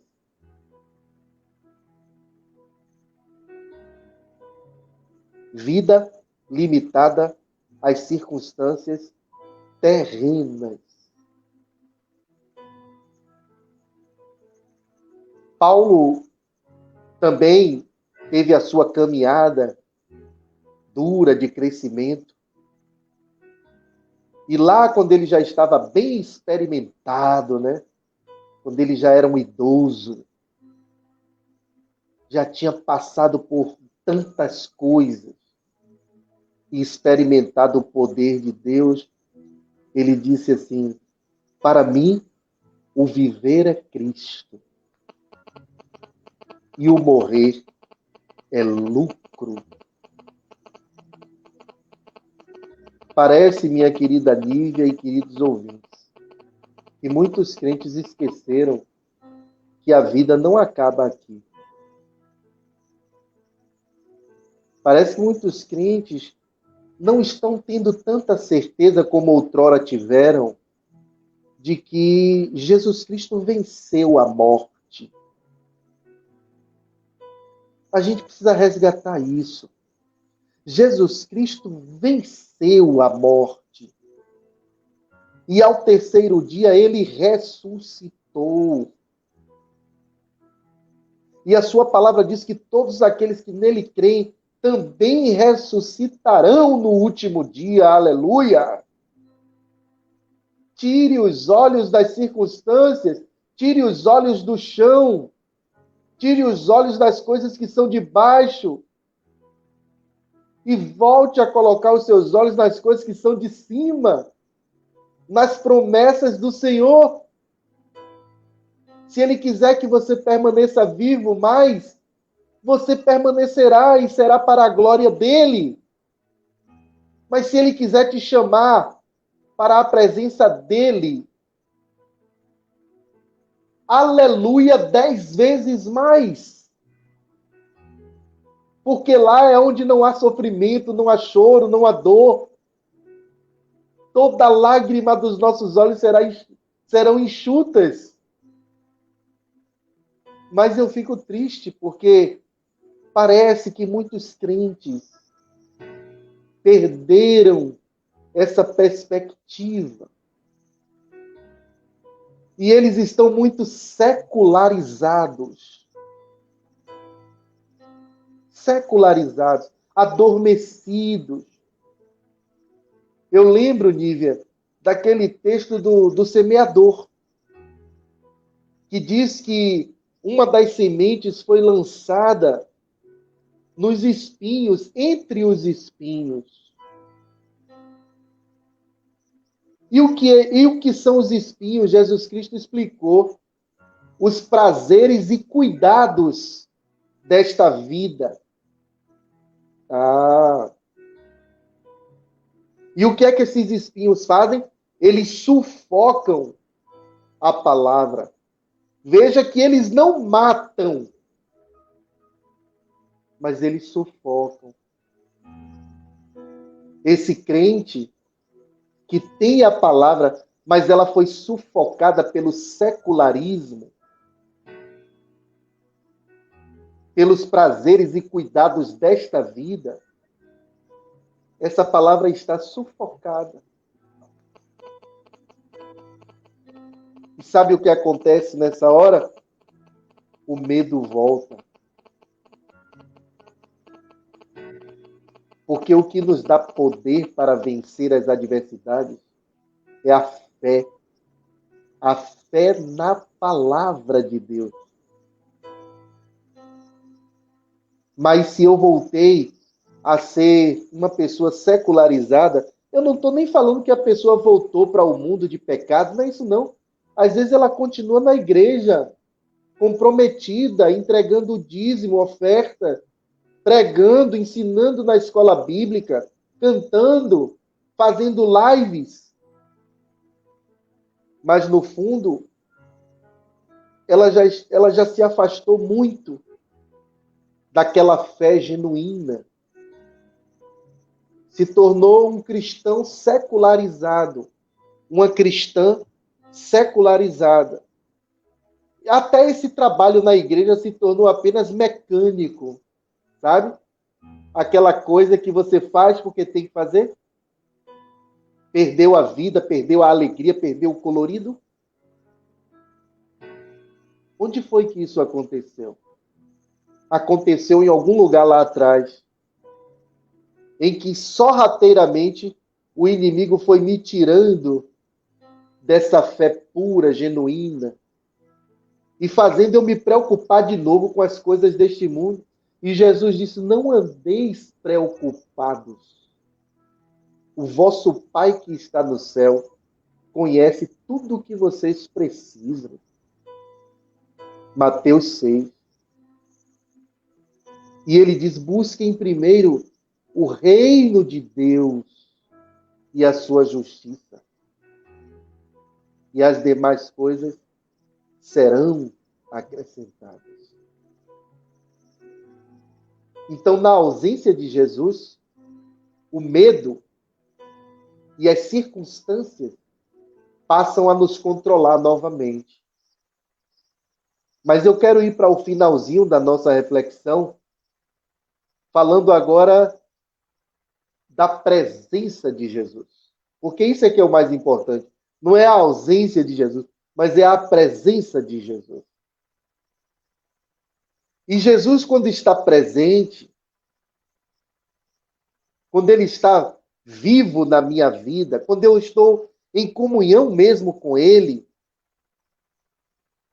Vida limitada às circunstâncias terrenas. Paulo também teve a sua caminhada dura de crescimento. E lá, quando ele já estava bem experimentado, né? Quando ele já era um idoso, já tinha passado por tantas coisas e experimentado o poder de Deus, ele disse assim: para mim, o viver é Cristo e o morrer é lucro. Parece, minha querida Nívia e queridos ouvintes, que muitos crentes esqueceram que a vida não acaba aqui. Parece que muitos crentes não estão tendo tanta certeza como outrora tiveram de que Jesus Cristo venceu a morte. A gente precisa resgatar isso. Jesus Cristo venceu a morte. E ao terceiro dia ele ressuscitou. E a sua palavra diz que todos aqueles que nele creem também ressuscitarão no último dia. Aleluia! Tire os olhos das circunstâncias, tire os olhos do chão, tire os olhos das coisas que são de baixo e volte a colocar os seus olhos nas coisas que são de cima, nas promessas do Senhor. Se Ele quiser que você permaneça vivo mais, você permanecerá e será para a glória dEle. Mas se Ele quiser te chamar para a presença dEle, aleluia, 10 vezes mais. Porque lá é onde não há sofrimento, não há choro, não há dor. Toda lágrima dos nossos olhos serão enxutas. Mas eu fico triste porque parece que muitos crentes perderam essa perspectiva. E eles estão muito secularizados. Secularizados, adormecidos. Eu lembro, Nívia, daquele texto do semeador, que diz que uma das sementes foi lançada nos espinhos, entre os espinhos. E o que são os espinhos? Jesus Cristo explicou: os prazeres e cuidados desta vida. E o que é que esses espinhos fazem? Eles sufocam a palavra. Veja que eles não matam, mas eles sufocam. Esse crente que tem a palavra, mas ela foi sufocada pelo secularismo, pelos prazeres e cuidados desta vida, essa palavra está sufocada. E sabe o que acontece nessa hora? O medo volta. Porque o que nos dá poder para vencer as adversidades é a fé. A fé na palavra de Deus. Mas se eu voltei a ser uma pessoa secularizada, eu não estou nem falando que a pessoa voltou para o mundo de pecado, não é isso não. Às vezes ela continua na igreja, comprometida, entregando o dízimo, oferta, pregando, ensinando na escola bíblica, cantando, fazendo lives. Mas, no fundo, ela já se afastou muito daquela fé genuína. Se tornou um cristão secularizado, uma cristã secularizada. Até esse trabalho na igreja se tornou apenas mecânico, sabe? Aquela coisa que você faz porque tem que fazer. Perdeu a vida, perdeu a alegria, perdeu o colorido. Onde foi que isso aconteceu? Aconteceu em algum lugar lá atrás, em que sorrateiramente o inimigo foi me tirando dessa fé pura, genuína, e fazendo eu me preocupar de novo com as coisas deste mundo. E Jesus disse: não andeis preocupados. O vosso Pai que está no céu conhece tudo o que vocês precisam. Mateus 6. E ele diz: busquem primeiro o reino de Deus e a sua justiça. E as demais coisas serão acrescentadas. Então, na ausência de Jesus, o medo e as circunstâncias passam a nos controlar novamente. Mas eu quero ir para o finalzinho da nossa reflexão, falando agora da presença de Jesus. Porque isso é que é o mais importante. Não é a ausência de Jesus, mas é a presença de Jesus. E Jesus, quando está presente, quando ele está vivo na minha vida, quando eu estou em comunhão mesmo com ele,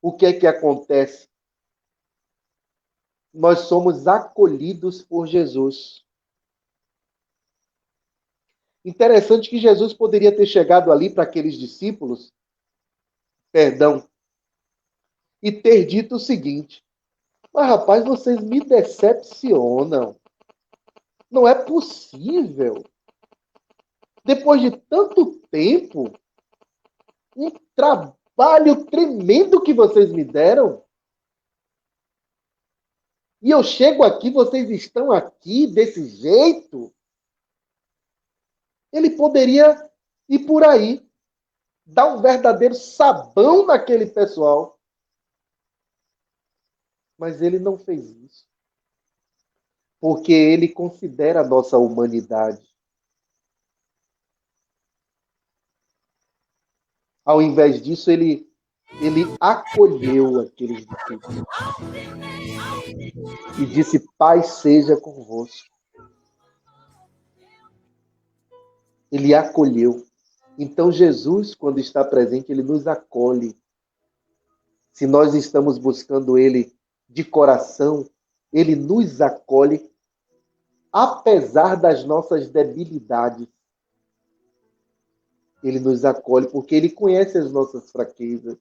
o que é que acontece? Nós somos acolhidos por Jesus. Interessante que Jesus poderia ter chegado ali para aqueles discípulos, e ter dito o seguinte: mas rapaz, vocês me decepcionam. Não é possível. Depois de tanto tempo, um trabalho tremendo que vocês me deram, e eu chego aqui, vocês estão aqui desse jeito. Ele poderia ir por aí, dar um verdadeiro sabão naquele pessoal. Mas ele não fez isso. Porque ele considera a nossa humanidade. Ao invés disso, ele acolheu aqueles discípulos e disse: Pai seja convosco. Ele acolheu. Então, Jesus, quando está presente, ele nos acolhe. Se nós estamos buscando ele de coração, ele nos acolhe, apesar das nossas debilidades. Ele nos acolhe porque ele conhece as nossas fraquezas.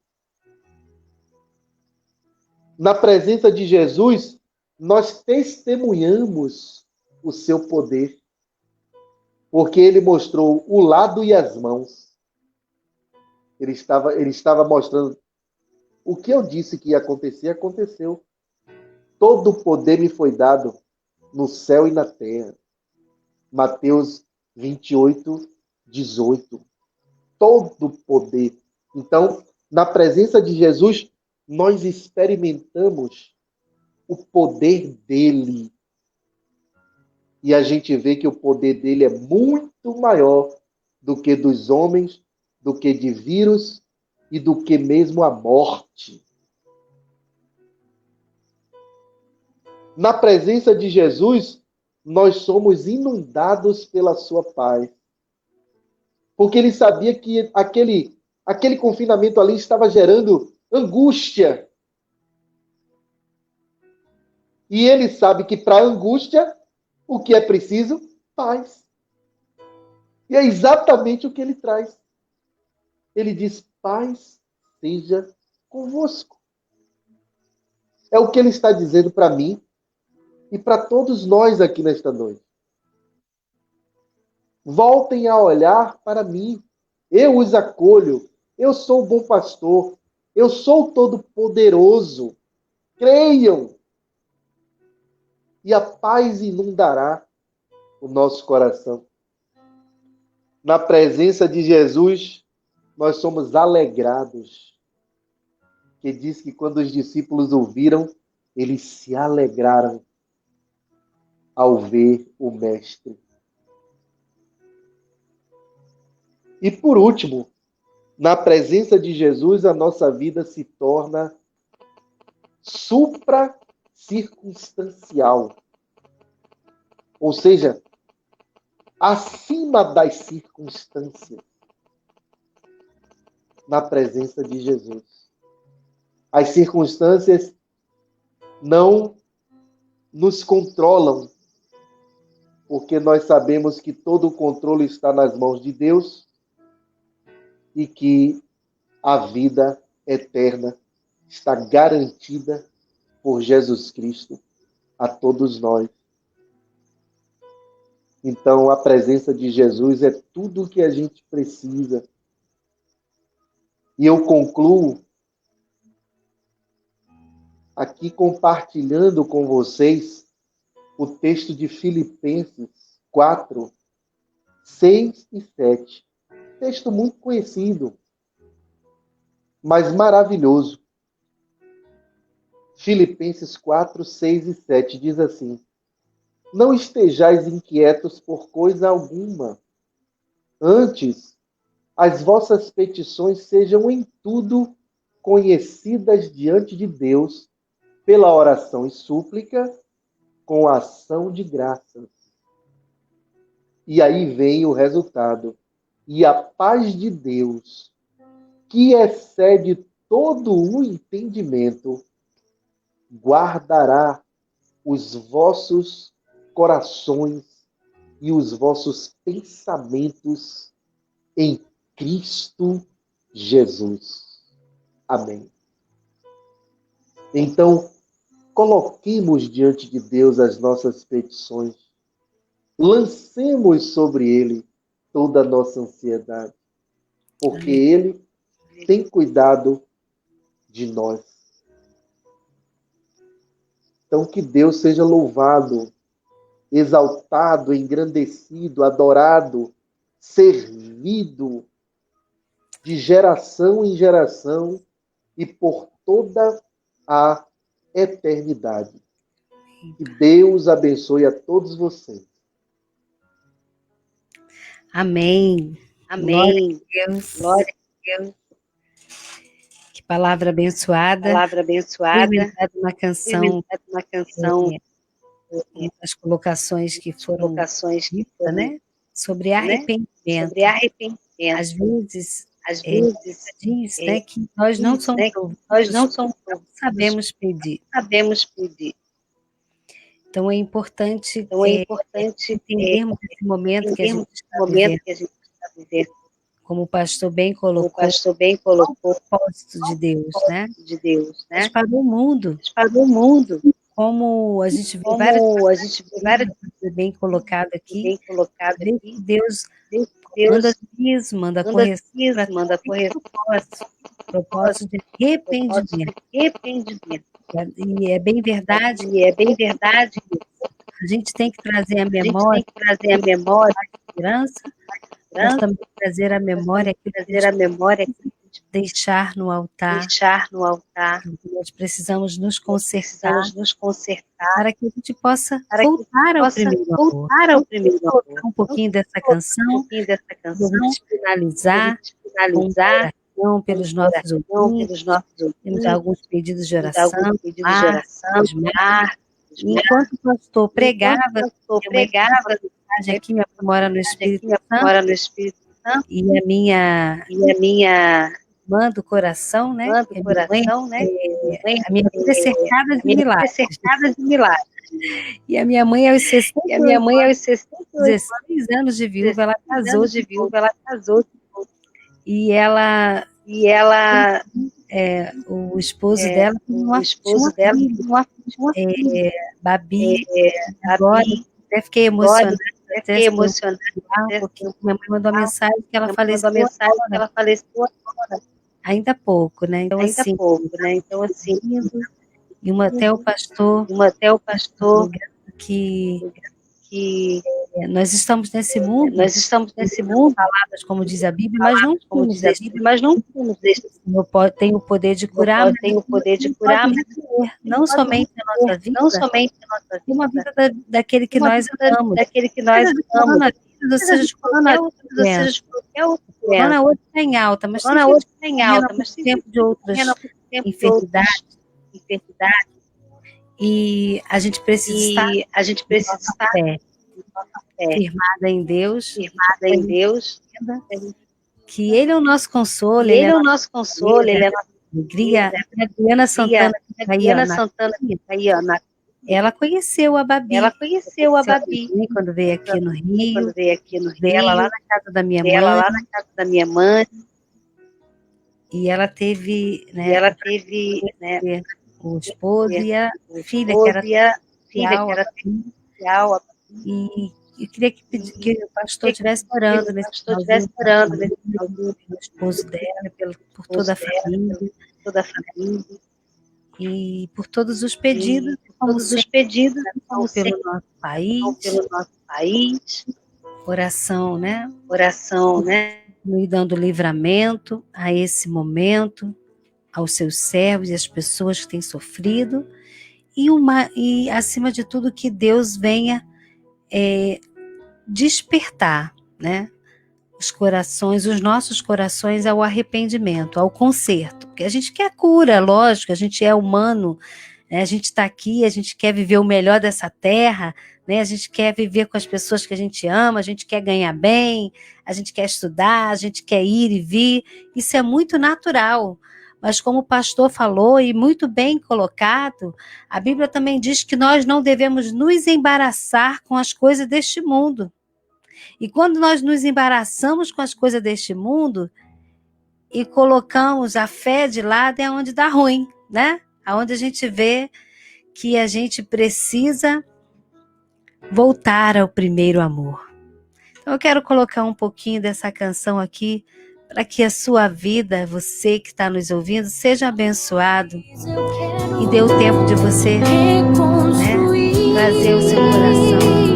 Na presença de Jesus, nós testemunhamos o seu poder, porque ele mostrou o lado e as mãos. Ele estava mostrando o que eu disse que ia acontecer, aconteceu. Todo o poder me foi dado no céu e na terra. Mateus 28, 18. Todo o poder. Então, na presença de Jesus, nós experimentamos o poder dele. E a gente vê que o poder dele é muito maior do que dos homens, do que de vírus e do que mesmo a morte. Na presença de Jesus, nós somos inundados pela sua paz. Porque ele sabia que aquele confinamento ali estava gerando angústia. E ele sabe que para a angústia, o que é preciso? Paz. E é exatamente o que ele traz. Ele diz: paz seja convosco. É o que ele está dizendo para mim e para todos nós aqui nesta noite. Voltem a olhar para mim. Eu os acolho. Eu sou o bom pastor. Eu sou o todo-poderoso. Creiam. E a paz inundará o nosso coração. Na presença de Jesus, nós somos alegrados. Que diz que quando os discípulos ouviram, eles se alegraram ao ver o Mestre. E por último, na presença de Jesus, a nossa vida se torna supracircunstancial. Ou seja, acima das circunstâncias. Na presença de Jesus. As circunstâncias não nos controlam, porque nós sabemos que todo o controle está nas mãos de Deus e que a vida eterna está garantida por Jesus Cristo a todos nós. Então, a presença de Jesus é tudo o que a gente precisa. E eu concluo aqui compartilhando com vocês o texto de Filipenses 4, 6 e 7. Texto muito conhecido, mas maravilhoso. Filipenses 4, 6 e 7 diz assim: não estejais inquietos por coisa alguma. Antes, as vossas petições sejam em tudo conhecidas diante de Deus pela oração e súplica com a ação de graças. E aí vem o resultado. E a paz de Deus, que excede todo o entendimento, guardará os vossos corações e os vossos pensamentos em Cristo Jesus. Amém. Então, coloquemos diante de Deus as nossas petições. Lancemos sobre Ele toda a nossa ansiedade, porque Ele tem cuidado de nós. Então, que Deus seja louvado, exaltado, engrandecido, adorado, servido de geração em geração e por toda a eternidade. Que Deus abençoe a todos vocês. Amém. Amém. Glória a Deus. Glória a Deus. Palavra abençoada. Palavra abençoada. Terminada uma canção, Uma canção, as colocações que foram colocações que ditas, foram, né? Sobre arrependimento. sobre arrependimento. Às vezes, Às vezes, diz, né, que nós não diz, somos né, que ouvidos, nós não somos não sabemos pedir. sabemos pedir. Então é importante Então é importante entendermos esse momento que a gente está momento vivendo. que a gente está vivendo. Como o pastor bem O colocou, pastor bem colocou o propósito de Deus, né? de Deus, Mas né? para o mundo, Para o mundo, como a gente vê várias como a gente vê várias coisas bem colocado aqui, bem colocadas vê aqui, que Deus Deus manda juízo, manda manda correção, juízo, manda correção, propósito de arrependimento. arrependimento. E é bem verdade, E é bem verdade, a gente tem que trazer à a gente memória tem que trazer a memória, a esperança, mas também trazer à memória aquilo que a trazer gente a memória, deixar no altar. deixar no altar. Nós precisamos nos consertar Precisamos nos consertar para que a gente possa para que voltar ao possa primeiro amor. voltar ao primeiro amor. Colocar um pouquinho dessa canção, pouquinho dessa para a canção, gente finalizar, finalizar oração pelos nossos ouvintes. pelos nossos Temos ouvintes, alguns pedidos de oração. alguns pedidos de oração, Enquanto o pastor pregava, pregava, aqui me aprimora no Espírito Santo, mora no Espírito Santo, e a minha irmã do coração, né? irmã do coração, né? A minha vida é cercada de milagres. cercada de milagres. E a minha mãe, aos 16 anos de viúva, ela casou anos de viúva, ela casou e ela, o esposo dela, o esposo dela, uma Babi, agora até fiquei emocionada. Fiquei emocionada, porque minha mãe mandou uma mensagem que ela faleceu ainda há pouco, né? Então, ainda assim, pouco, né? Então, assim, e até o pastor que nós estamos nesse mundo, palavras como diz a Bíblia, mas não somos desse. O Senhor tem o poder de curar, tem o poder de curar, não somente a nossa vida, uma vida daquele que nós amamos, daquele que nós amamos, seja de qualquer outra doença. Dona hoje está em alta, mas tem tempo de outras enfermidades. E a gente precisa estar firmada em Deus, que Ele é o nosso consolo, Ele é o nosso Ele é a nossa alegria. A Adriana Santana, que está aí, ela conheceu a Babi. Quando veio aqui no Rio, veio ela lá na casa da minha mãe. E ela teve, né, o esposo e a filha, que era especial. E eu queria que o pastor estivesse orando nesse pelo esposo dela, por toda a família. E por todos os pedidos, como pelo nosso país. Oração, né? E dando livramento a esse momento, aos seus servos e às pessoas que têm sofrido, e acima de tudo que Deus venha despertar, né, os nossos corações ao arrependimento, ao conserto, porque a gente quer cura, lógico, a gente é humano, né, a gente está aqui, a gente quer viver o melhor dessa terra, né, a gente quer viver com as pessoas que a gente ama, a gente quer ganhar bem, a gente quer estudar, a gente quer ir e vir, isso é muito natural. Mas como o pastor falou, e muito bem colocado, a Bíblia também diz que nós não devemos nos embaraçar com as coisas deste mundo. E quando nós nos embaraçamos com as coisas deste mundo e colocamos a fé de lado, é onde dá ruim, né? Onde a gente vê que a gente precisa voltar ao primeiro amor. Então eu quero colocar um pouquinho dessa canção aqui, para que a sua vida, você que está nos ouvindo, seja abençoado e dê o tempo de você, né, trazer o seu coração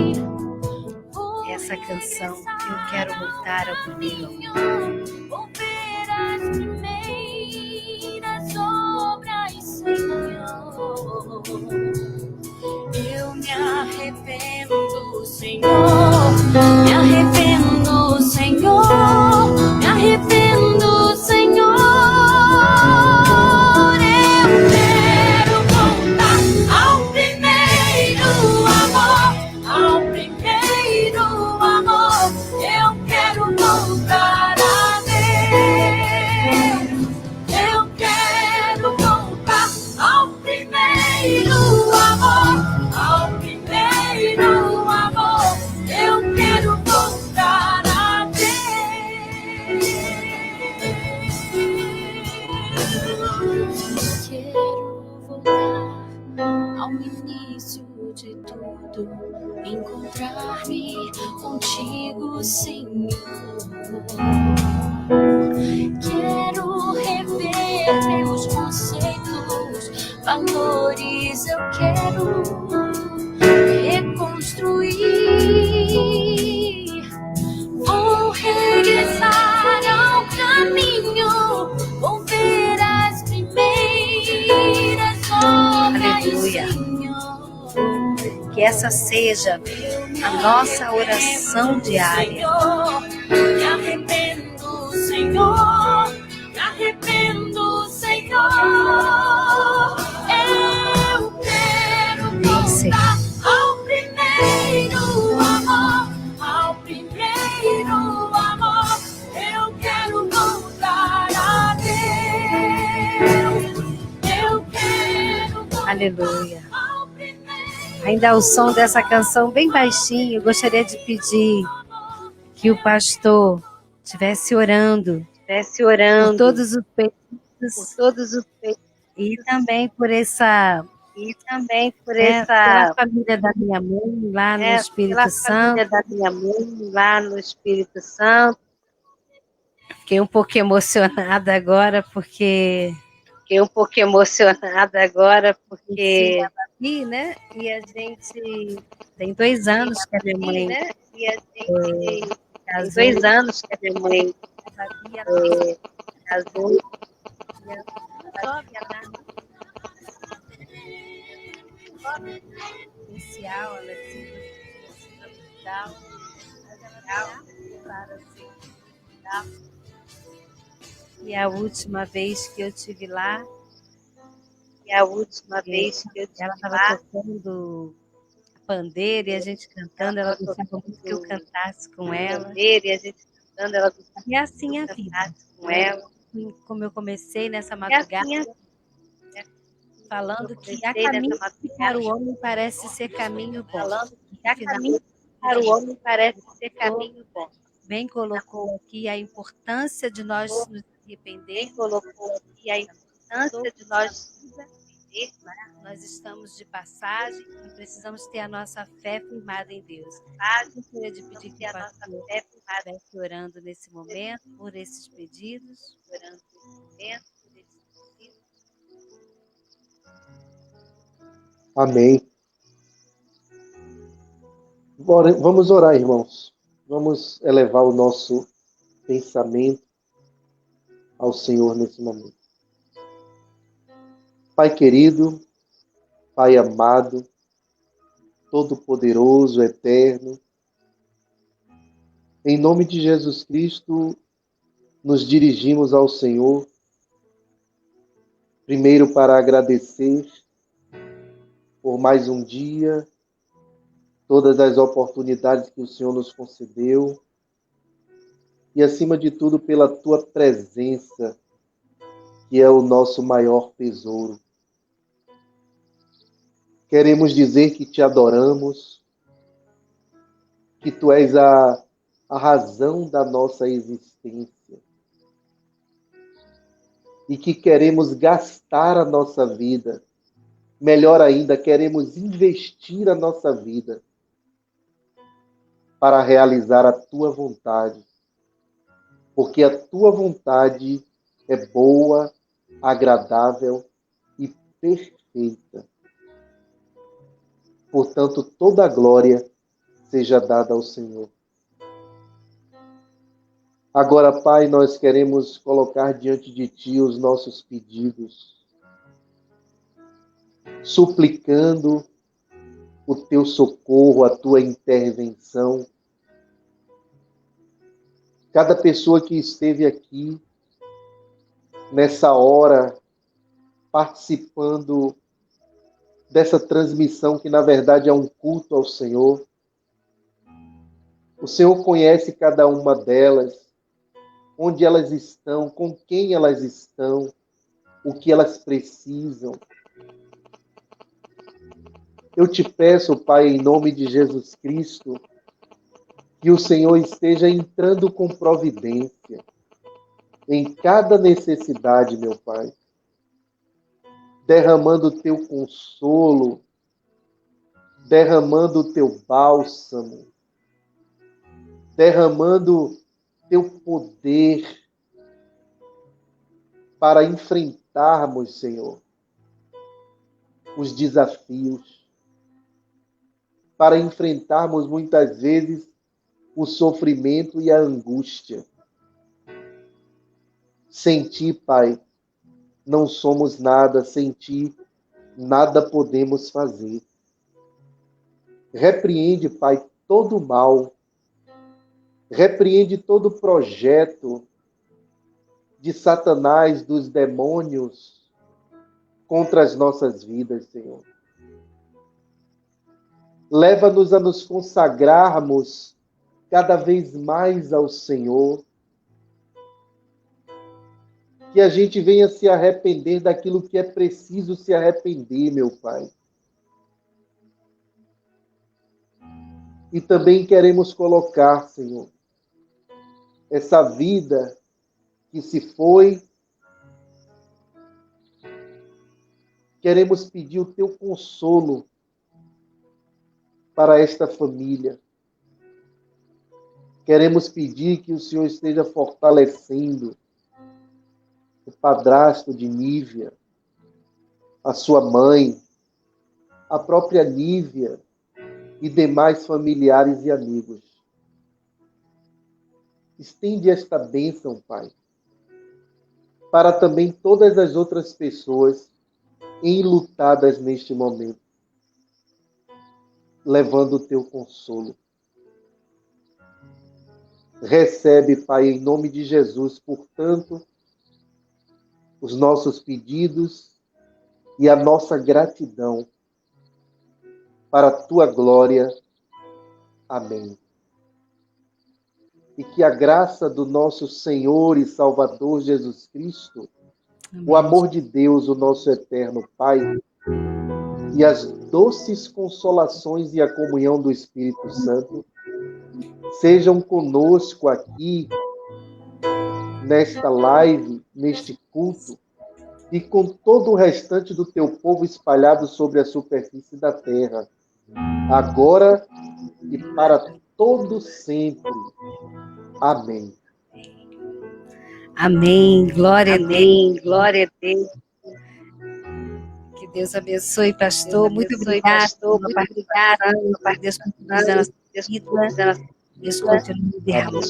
essa canção, Eu Quero Voltar ao Primeiro Amor. Eu me arrependo, Senhor, me arrependo, Senhor, me arrependo, Senhor. de tudo, encontrar-me contigo, Senhor. Quero rever meus conceitos, valores, eu quero reconstruir. Vou regressar ao caminho, vou ver as primeiras obras, Senhor. Que essa seja a nossa oração diária. Me arrependo, Senhor, me arrependo, Senhor. Eu quero voltar ao primeiro amor, ao primeiro amor. Eu quero voltar a Deus. Eu quero voltar. Aleluia. Ainda o som dessa canção bem baixinho, eu gostaria de pedir que o pastor estivesse orando por todos os pedidos, e também por essa pela família da minha mãe lá no Espírito Santo. Fiquei um pouco emocionada agora porque aqui, né? E a gente tem 2 anos que a minha mãe casou. Inicial, ela e a última vez que eu tive lá, ela estava tocando pandeiro e a gente cantando, ela gostava muito que eu cantasse com ela. E assim a vida. Como eu comecei nessa madrugada, falando que há caminho que para o homem parece ser caminho bom. Bem colocou aqui a importância de nós nos arrepender. Nós estamos de passagem e precisamos ter a nossa fé firmada em Deus. Eu gostaria de pedir que o pastor estivesse orando nesse momento, por esses pedidos. Amém. Vamos orar, irmãos. Vamos elevar o nosso pensamento ao Senhor nesse momento. Pai querido, Pai amado, todo-poderoso, eterno, em nome de Jesus Cristo, nos dirigimos ao Senhor, primeiro para agradecer por mais um dia, todas as oportunidades que o Senhor nos concedeu e, acima de tudo, pela Tua presença, que é o nosso maior tesouro. Queremos dizer que Te adoramos, que Tu és a razão da nossa existência e que queremos gastar a nossa vida, melhor ainda, queremos investir a nossa vida para realizar a Tua vontade, porque a Tua vontade é boa, agradável e perfeita. Portanto, toda a glória seja dada ao Senhor. Agora, Pai, nós queremos colocar diante de Ti os nossos pedidos, suplicando o Teu socorro, a Tua intervenção. Cada pessoa que esteve aqui, nessa hora, participando dessa transmissão, que na verdade é um culto ao Senhor. O Senhor conhece cada uma delas, onde elas estão, com quem elas estão, o que elas precisam. Eu te peço, Pai, em nome de Jesus Cristo, que o Senhor esteja entrando com providência em cada necessidade, meu Pai, derramando o Teu consolo, derramando o teu bálsamo, derramando teu poder para enfrentarmos, Senhor, os desafios, para enfrentarmos muitas vezes o sofrimento e a angústia. Sem ti, Pai, não somos nada, sem ti nada podemos fazer. Repreende, Pai, todo o mal, repreende todo o projeto de Satanás, dos demônios, contra as nossas vidas, Senhor. Leva-nos a nos consagrarmos cada vez mais ao Senhor. Que a gente venha se arrepender daquilo que é preciso se arrepender, meu Pai. E também queremos colocar, Senhor, essa vida que se foi. Queremos pedir o teu consolo para esta família. Queremos pedir que o Senhor esteja fortalecendo o padrasto de Nívia, a sua mãe, a própria Nívia e demais familiares e amigos. Estende esta bênção, Pai, para também todas as outras pessoas enlutadas neste momento, levando o teu consolo. Recebe, Pai, em nome de Jesus, portanto, os nossos pedidos e a nossa gratidão para a tua glória. Amém. E que a graça do nosso Senhor e Salvador Jesus Cristo, amém, o amor de Deus, o nosso eterno Pai, e as doces consolações e a comunhão do Espírito Santo sejam conosco aqui, nesta live, neste culto, e com todo o restante do teu povo espalhado sobre a superfície da terra, agora e para todo sempre. Amém. Amém. Glória a Deus. Glória a Deus. Que Deus abençoe, pastor. Muito obrigada por participar. Deus continue na nossa vida. Deus continue derramando a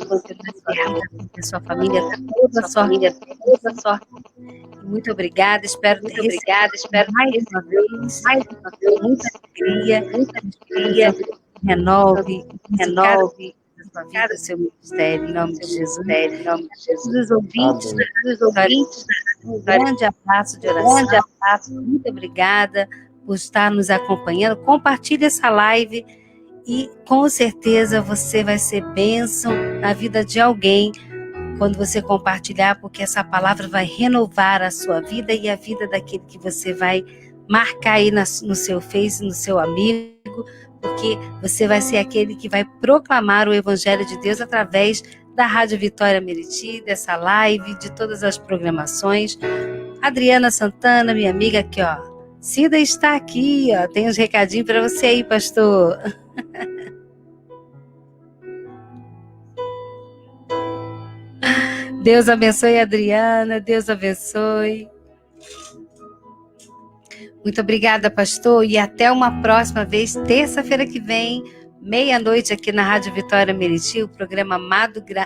sua família, toda a sorte. Muito obrigada. Espero mais uma vez, muita alegria. Renove a sua vida, seu ministério, em nome de Jesus. Os ouvintes, um grande abraço de oração. Muito obrigada por estar nos acompanhando. Compartilhe essa live e com certeza você vai ser bênção na vida de alguém quando você compartilhar, porque essa palavra vai renovar a sua vida e a vida daquele que você vai marcar aí no seu Face, no seu amigo, porque você vai ser aquele que vai proclamar o Evangelho de Deus através da Rádio Vitória Meriti, dessa live, de todas as programações. Adriana Santana, minha amiga aqui, ó. Cida está aqui, ó. Tem uns recadinhos para você aí, pastor. Deus abençoe, Adriana. Deus abençoe. Muito obrigada, pastor. E até uma próxima vez, terça-feira que vem, meia-noite, aqui na Rádio Vitória Meriti, o programa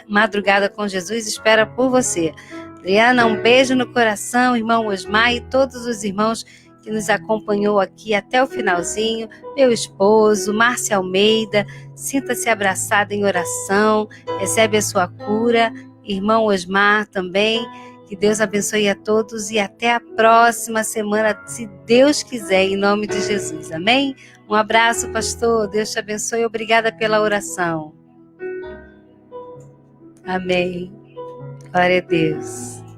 Madrugada com Jesus espera por você. Adriana, um beijo no coração, irmão Osmar e todos os irmãos que nos acompanhou aqui até o finalzinho, meu esposo, Márcia Almeida, sinta-se abraçado em oração, recebe a sua cura, irmão Osmar também, que Deus abençoe a todos e até a próxima semana, se Deus quiser, em nome de Jesus, amém? Um abraço, pastor, Deus te abençoe, obrigada pela oração. Amém. Glória a Deus.